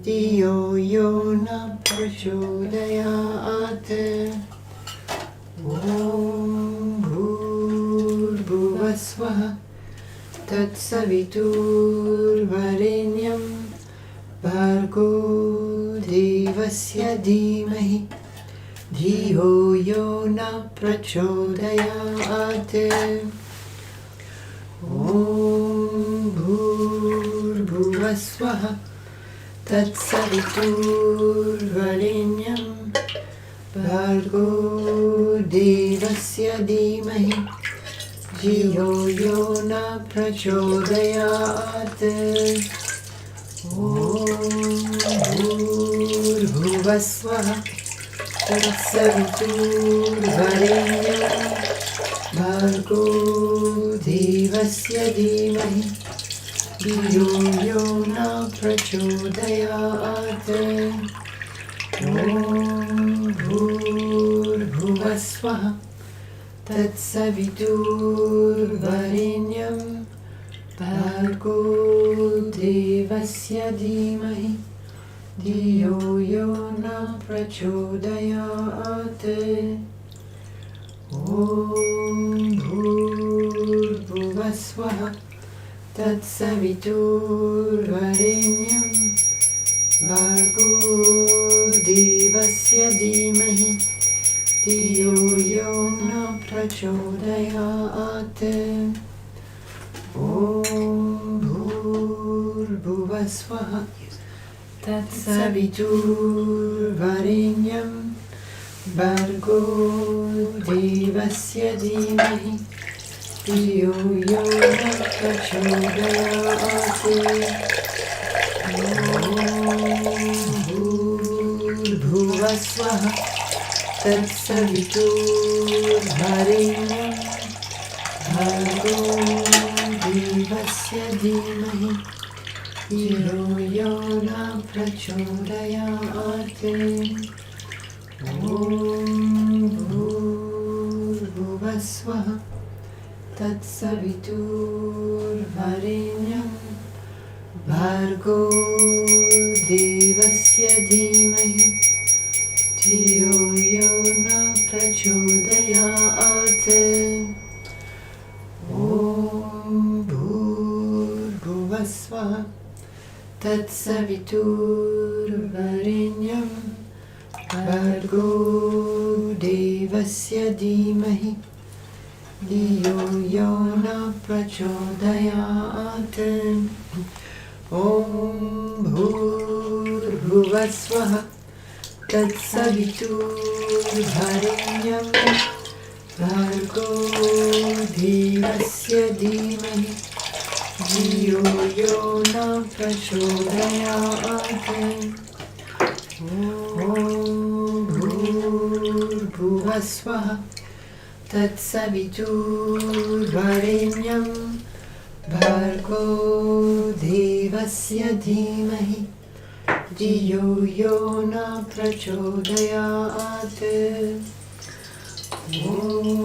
S1: Dhiyo Yona Prachodayate Om Bhurvasvaha Tatsaviturvarenyam Bhargo Devasya Dhimahi Dhiyo Yona Prachodayate Om Bhurvasvaha Tatsaviturvarenyam Bhargo Devasya Dhimahi Dhiyo Yona Prachodayate Om Bhurvasvaha Tatsaviturvarenyam Bhargo Devasya Dhimahi Dhiyo Yona Prachodayate Om Bhurvasvaha Tatsaviturvarenyam Bhargo Devasya Dhimahi Dhiyo Yona Prachodayate Om Bhurvasvaha Tatsaviturvarenyam Bhargo Devasya Dhimahi Dhiyo Yona Prachodayate Om Bhurvasvaha Tatsaviturvarenyam Bhargo Devasya Dhimahi Dhiyo Yona Prachodayate Bhurvasvaha Tatsaviturvarenyam Bhargo Devasya Dhimahi Dhiyo Yona Prachodayate Om Bhurvasvaha Tatsaviturvarenyam Bhargo Devasya Dhimahi Dhiyo Yona Prachodayate Om Bhurvasvaha Tatsaviturvarenyam Bhargo Devasya Dhimahi Dhiyo Yona Prachodayate Om Bhurvasvaha Tatsaviturvarenyam Bhargo Devasya Dhimahi Dhiyo Yona Prachodayate Om Bhurvasvaha Tatsaviturvarenyam Bhargo Devasya Dhimahi Dhiyo Yona Prachodayate Om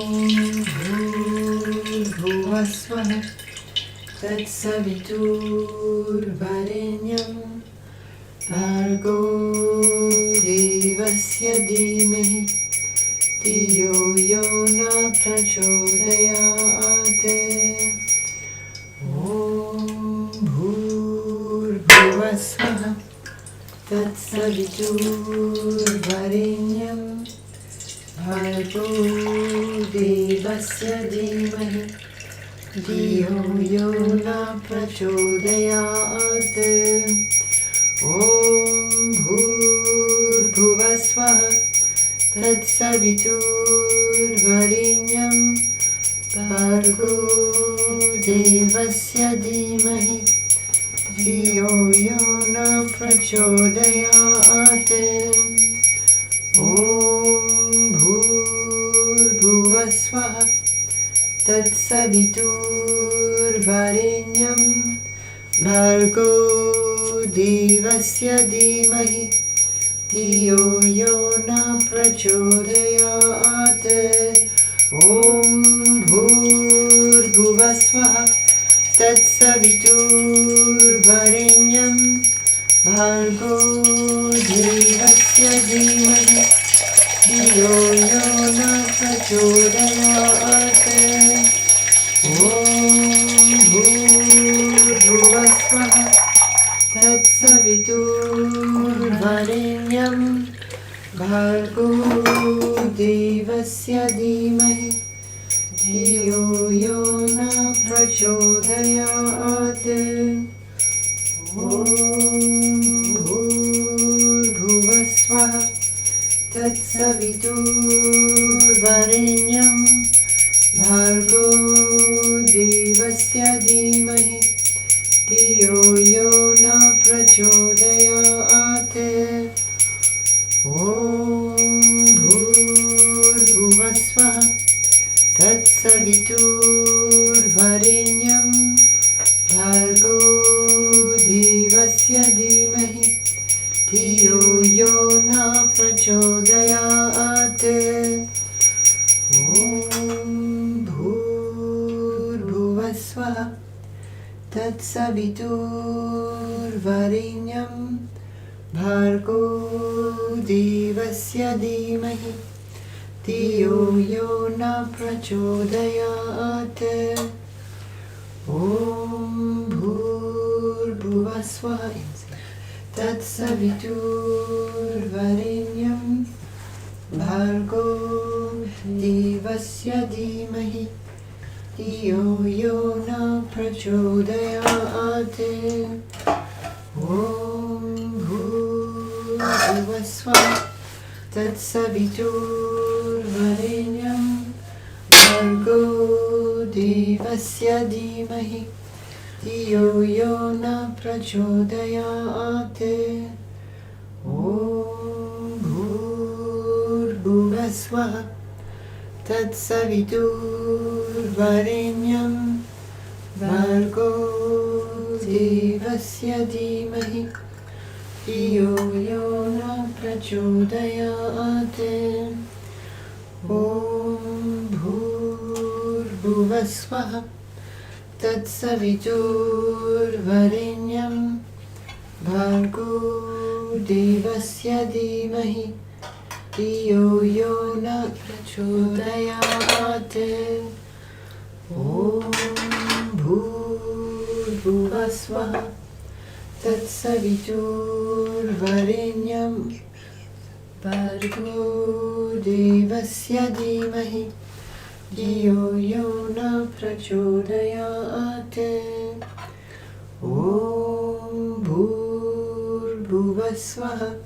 S1: Bhurvasvaha Tatsaviturvarenyam Bhargo Devasya Dhimahi Dhiyo Yona Prachodayate Om Bhurvasvaha Tatsaviturvarenyam Bhargo Devasya Dhimahi Dhiyo Yona Prachodayate Om Bhurvasvaha Tatsaviturvarenyam Bhargo Devasya Dhimahi Dhiyo Yona Prachodayate Om Bhurvasvaha Tatsaviturvarenyam Bhargo Devasya Dhimahi Dhiyo Yona Prachodayate Om Bhurbhuva Swaha Tatsaviturvarenyam Bhargo Devasya Dhimahi Dhiyo Yo Na Prachodayat. Om Bhurbhuva Swaha Tatsaviturvarenyam Bhargo Devasya Dhimahi Dhiyo Yo Na Prachodayat. Om Bhurbhuva Swaha Tatsaviturvarenyam Bhargo Devasya Dhimahi Dhiyo Yo Na Prachodayat. Om Bhurbhuva Swaha Tatsaviturvarenyam Bhargo Devasya Dhimahi Dhiyo Yo Na Prachodayat. Om Bhurbhuva Swaha Tatsaviturvarenyam Bhargo Devasya Dhimahi Dhiyo Yo Na Prachodayat. Om Bhurbhuva Swaha Tatsaviturvarenyam Bhargo Devasya Dhimahi Dhiyo Yo Na Prachodayat. Om Bhurbhuva Swaha Tatsaviturvarenyam Bhargo Devasya Dhimahi Dhiyo Yo Na Prachodayat. Om Bhurbhuva Swaha Tatsaviturvarenyam Bhargo Devasya Dhimahi Dhiyo Yo Na Prachodayat. Om Bhurbhuva Swaha Tatsaviturvarenyam Bhargo Devasya Dhimahi Dhiyo Yo Na Prachodayat. Om Bhurbhuva Swaha Tatsaviturvarenyam Bhargo Devasya Dhimahi Dhiyo Yo Na Prachodayat. Om Bhurbhuva Swaha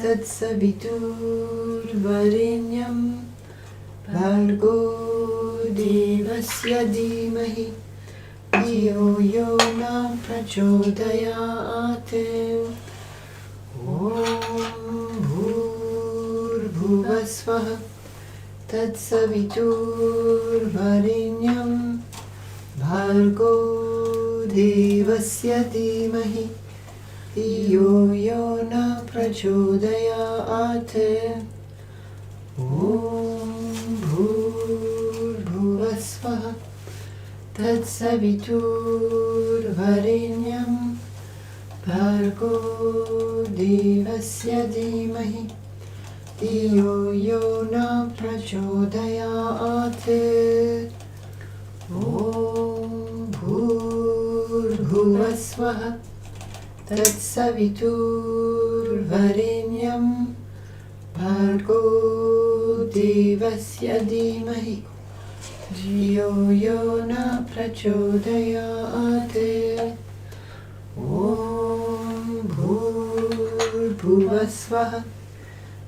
S1: Tatsaviturvarenyam Bhargo Devasya Dhimahi Dhiyo Yo Na Prachodayat. Om Bhurbhuva Swaha Tatsaviturvarenyam Bhargo Devasya Dhimahi Dhiyo Yo Na Prachodayat. Om Bhurbhuva Swaha Tatsaviturvarenyam Bhargo Devasya Dhimahi Dhiyo Yo Na Prachodayat. Om Bhurbhuva Swaha Tatsaviturvarenyam Bhargo Devasya Dhimahi Dhiyo Yo Na Prachodayat. Om Bhurbhuva Swaha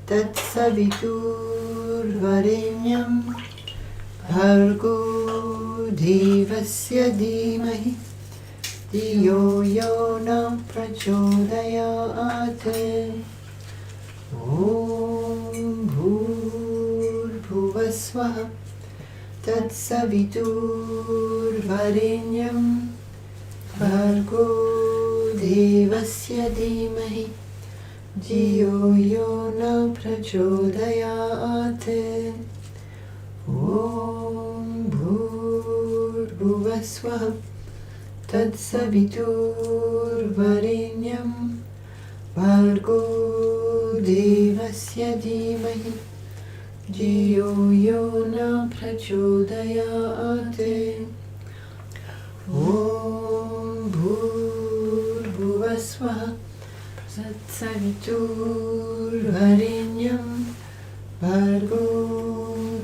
S1: Tatsaviturvarenyam Bhargo Devasya Dhimahi Dhiyo Yo Na Prachodayat. Om Bhurbhuva Swaha Tatsaviturvarenyam Bhargo Devasya Dhimahi Dhiyo Yo Na Prachodayat. Om Om Bhurvasvaha Tatsaviturvarenyam Bhargo Devasya Dhimahi Dhiyo Yona Prachodayate. Om Bhurvasvaha Tatsaviturvarenyam Bhargo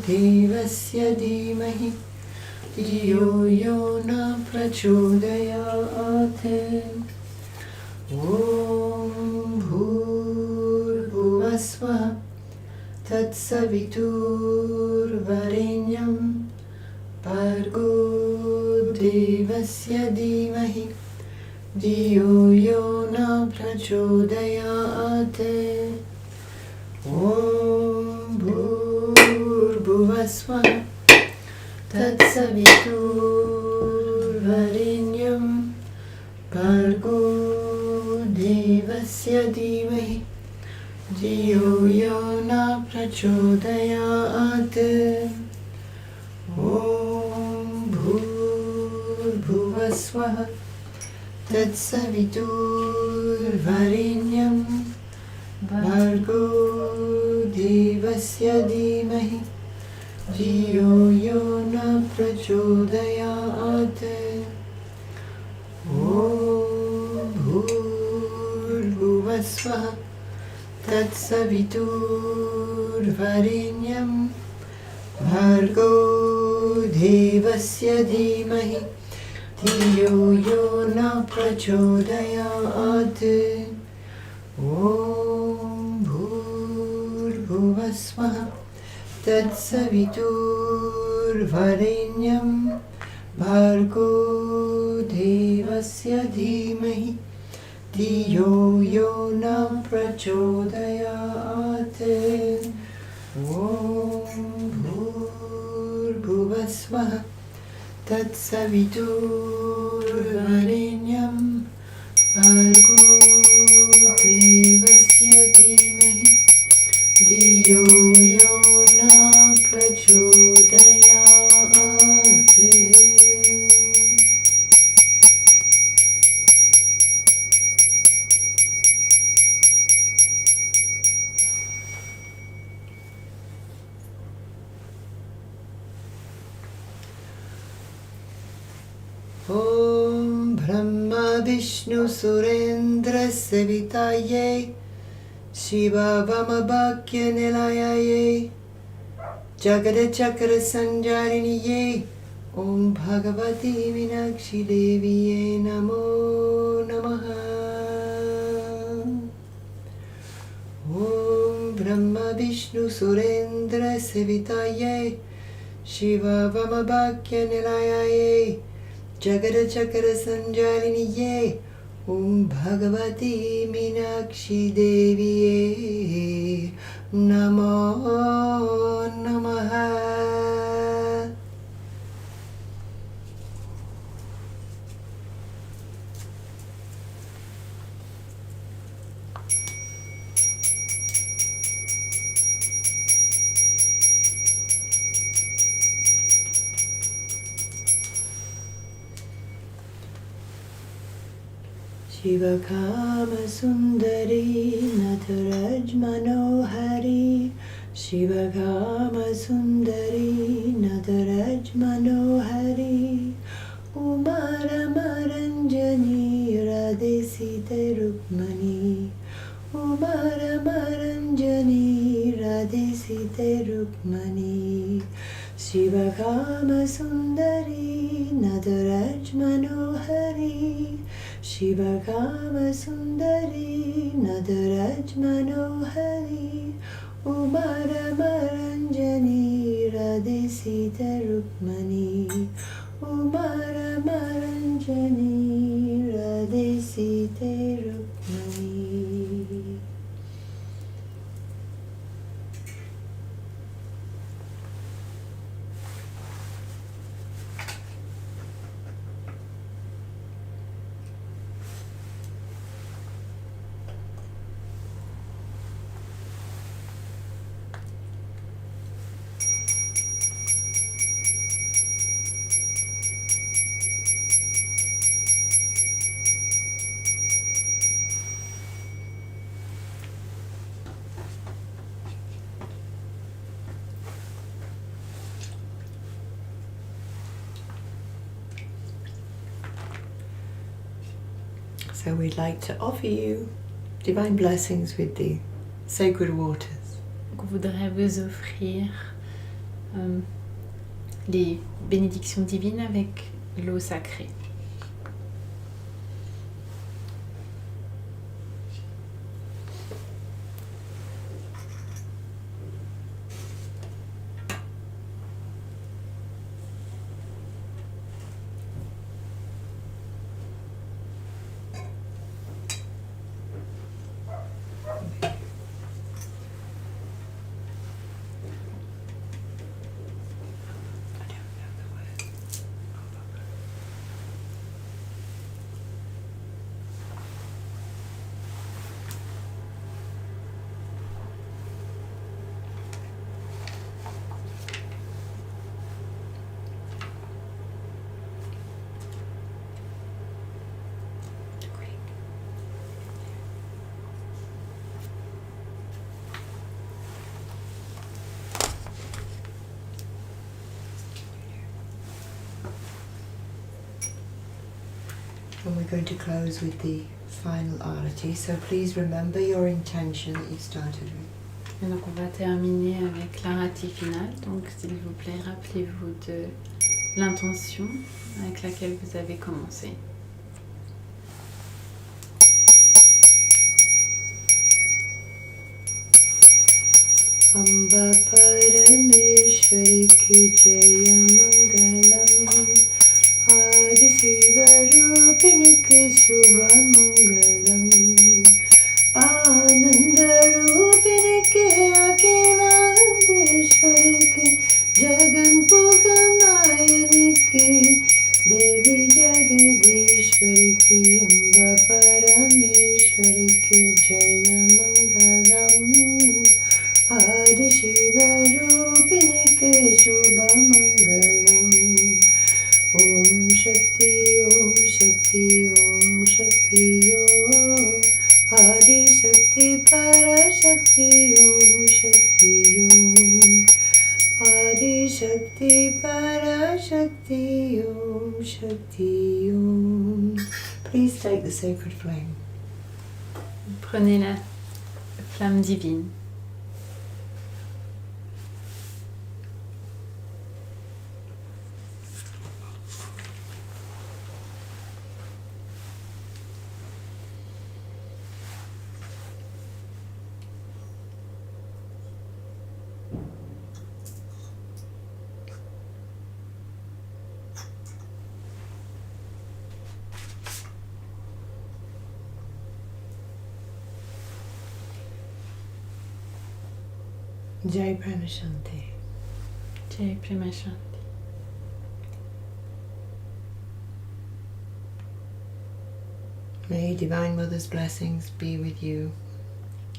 S1: Devasya Dhimahi Dhiyo Yona Prachodayate. Om Bhurvasvaha Tatsaviturvarenyam Bhargo Devasya Dhimahi Dhiyo Yona Prachodayate. Om Bhurvasvaha Tatsaviturvarenyam Bhargo Devasya Dhimahi Dhiyo Yona Prachodayate. Om Bhurvasvaha Tatsaviturvarenyam Bhargo Devasya Dhimahi Dhiyo Yona Prachodayate. Om Bhurvasvaha Tatsaviturvarenyam Bhargo Devasya Dhimahi Dhiyo Yona Prachodayate. Om Bhurvasvaha Tatsaviturvarenyam Bhargo Devasya Dhimahi Dhiyo Yona Prachodayate. Om Bhurvasvaha Tatsaviturvarenyam Bhargo Devasya Dhimahi Dhiyo Yona Prachodayate. Om Brahma Vishnu Surendra Sevitaye Shiva Vamabhakya Nilayaye Jagada Chakra Sanjariniye Om Bhagavati Meenakshi Deviye Namo Namaha. Om Brahma Vishnu Surendra Sevitaye Shiva Vamabhakya Nilayaye Jagada Chakra Sanjaliniye Om Bhagavati Meenakshi Deviye Namo Namaha. Shiva Kama Sundari Nataraj Manohari Shiva Kama Sundari Nataraj Manohari Umara Maranjani Radhe Sita Rukmani Umara Maranjani Radhe Sita Rukmani Shiva Kama Sundari Nataraj Manohari Shiva Kama Sundari Nadaraj Manohari Umara Maranjani Radhe Sita Rukmani Umara Maranjani Radhe Sita Rukmani. So we'd like to offer you divine blessings with the sacred waters.
S2: Donc, on voudrait vous offrir les bénédictions divines avec l'eau sacrée.
S1: And we're going to close with the final arati, so please remember your intention that you started with.
S2: Et donc on va terminer avec l'arati finale. Donc s'il vous plaît, rappelez-vous de l'intention avec laquelle vous avez commencé.
S1: Amba Parameshwari ki Jaya Mangalam Adi Sivarupini ki Subha Mangalam Anandarupini ki Akilandeshwari ki Jagan Puganayani ki Devi Jagadishwari ki Amba Parameshwari ki Jaya Mangalam Adi Shiva Rupinik Shubha Mangalam Om Shakti Om Shakti Om Shakti Om Adi Shakti Para Shakti Om Shakti Om Adi Shakti Para Shakti Om Shakti Om. Please take the sacred flame.
S2: Prenez la flamme divine.
S1: Jai Pranashanti.
S2: Jai Pranashanti.
S1: May Divine Mother's blessings be with you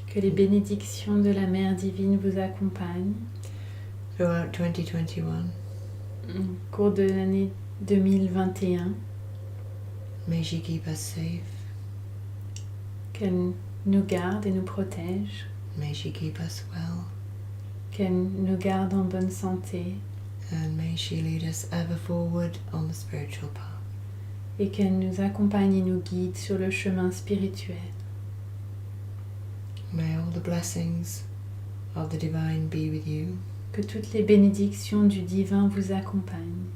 S2: Que les bénédictions de la Mère divine vous accompagnent
S1: throughout 2021.
S2: au cours de l'année 2021.
S1: May she keep us safe.
S2: Qu'elle nous garde et nous protège.
S1: May she keep us well.
S2: Qu'elle nous garde en bonne santé.
S1: And may she lead us ever forward on the spiritual path.
S2: Et qu'elle nous accompagne et nous guide sur le chemin spirituel.
S1: May all the blessings of the divine be with you.
S2: Que toutes les bénédictions du divin vous accompagnent.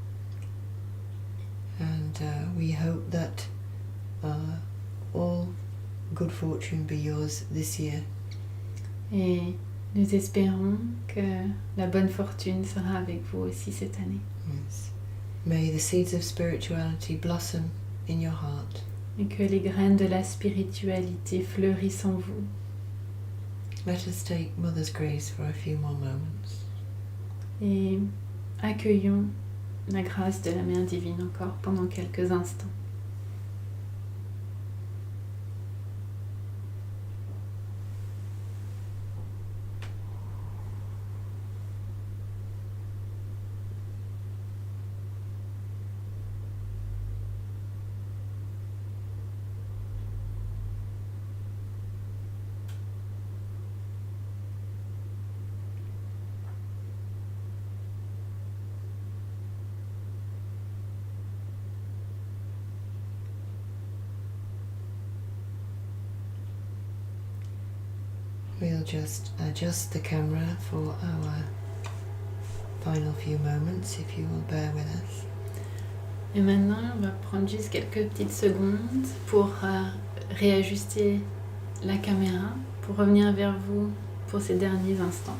S1: And we hope that all good fortune be yours this year.
S2: Et nous espérons que la bonne fortune sera avec vous aussi cette année.
S1: Yes. May the seeds of spirituality blossom in your heart.
S2: Et que les graines de la spiritualité fleurissent en vous.
S1: Let us take Mother's grace for a few more moments.
S2: Et accueillons la grâce de la Mère divine encore pendant quelques instants.
S1: We'll just adjust the camera for our final few moments, if you will bear with us.
S2: Et maintenant, on va prendre juste quelques petites secondes pour réajuster la caméra, pour revenir vers vous pour ces derniers instants.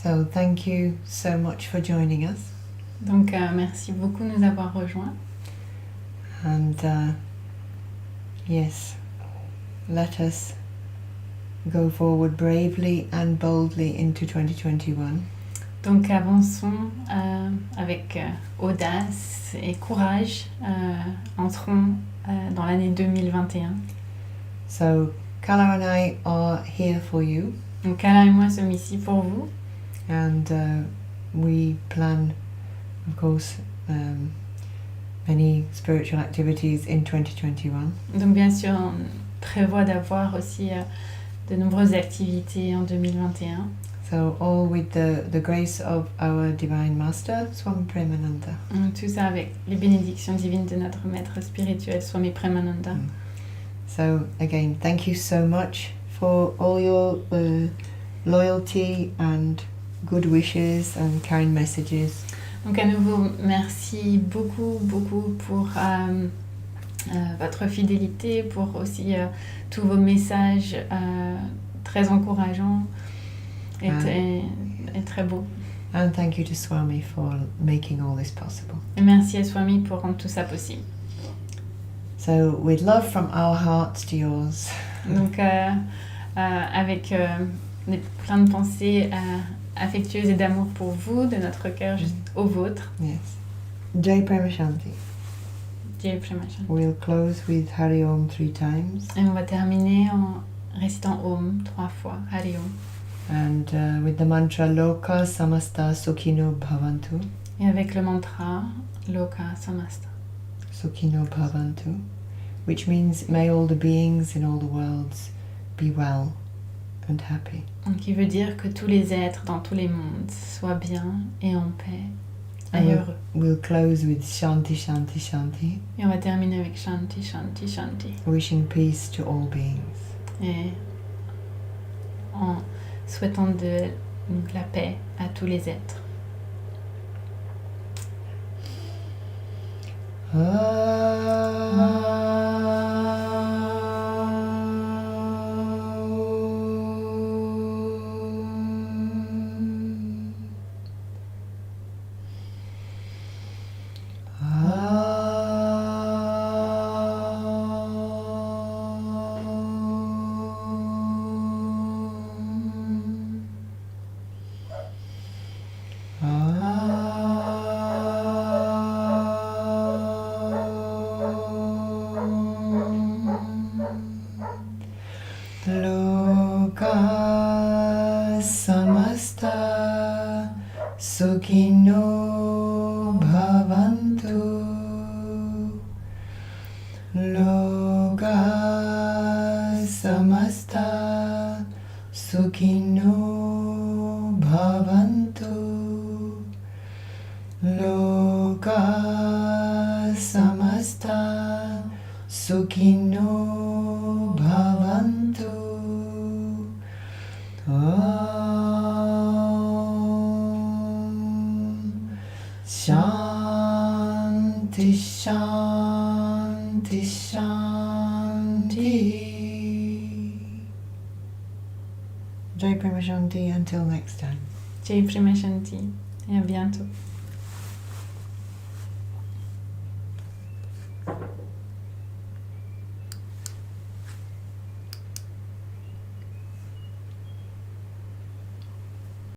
S1: So thank you so much for joining us.
S2: Donc merci beaucoup de nous avoir rejoints.
S1: And yes, let us go forward bravely and boldly into 2021.
S2: Donc avançons avec audace et courage, entrons dans l'année 2021.
S1: So Kala and I are here for you.
S2: Donc Alain et moi sommes ici pour vous.
S1: And we plan, of course, many spiritual activities in 2021.
S2: Donc bien sûr, on prévoit d'avoir aussi de nombreuses activités en 2021.
S1: So all with the grace of our Divine Master, Swami Premananda.
S2: Tout ça avec les bénédictions divines de notre maître spirituel, Swami Premananda.
S1: So again, thank you so much for all your loyalty and good wishes and kind messages.
S2: Donc à nouveau, merci beaucoup pour votre fidélité, pour aussi tous vos messages très encourageants et très beaux.
S1: And thank you to Swami for making all this possible.
S2: Et merci à Swami pour rendre tout ça possible.
S1: So with love from our hearts to yours.
S2: Donc avec plein de pensées affectueuse et d'amour pour vous, de notre cœur juste au vôtre.
S1: Yes. Jai Prema Shanti.
S2: Jai Prema Shanti.
S1: We'll close with Hari Om 3 times.
S2: Et on va terminer en récitant Om 3 fois, Hari Om.
S1: And with the mantra Loka Samasta Sukhino Bhavantu.
S2: Et avec le mantra Loka Samasta
S1: Sukhino Bhavantu, which means may all the beings in all the worlds be well and happy.
S2: Donc, qui veut dire que tous les êtres dans tous les mondes soient bien et en paix et heureux.
S1: We'll close with Shanti Shanti Shanti.
S2: Et on va terminer avec Shanti Shanti Shanti.
S1: Wishing peace to all beings.
S2: Et en souhaitant de la paix à tous les êtres.
S1: Sukhino bhavantu loka samasta Sukhino bhavantu loka samasta Sukhino bhavantu. Shanti, Shanti, Shanti. Jai Prema Shanti, until next time.
S2: Jai Prema Shanti, et à bientôt.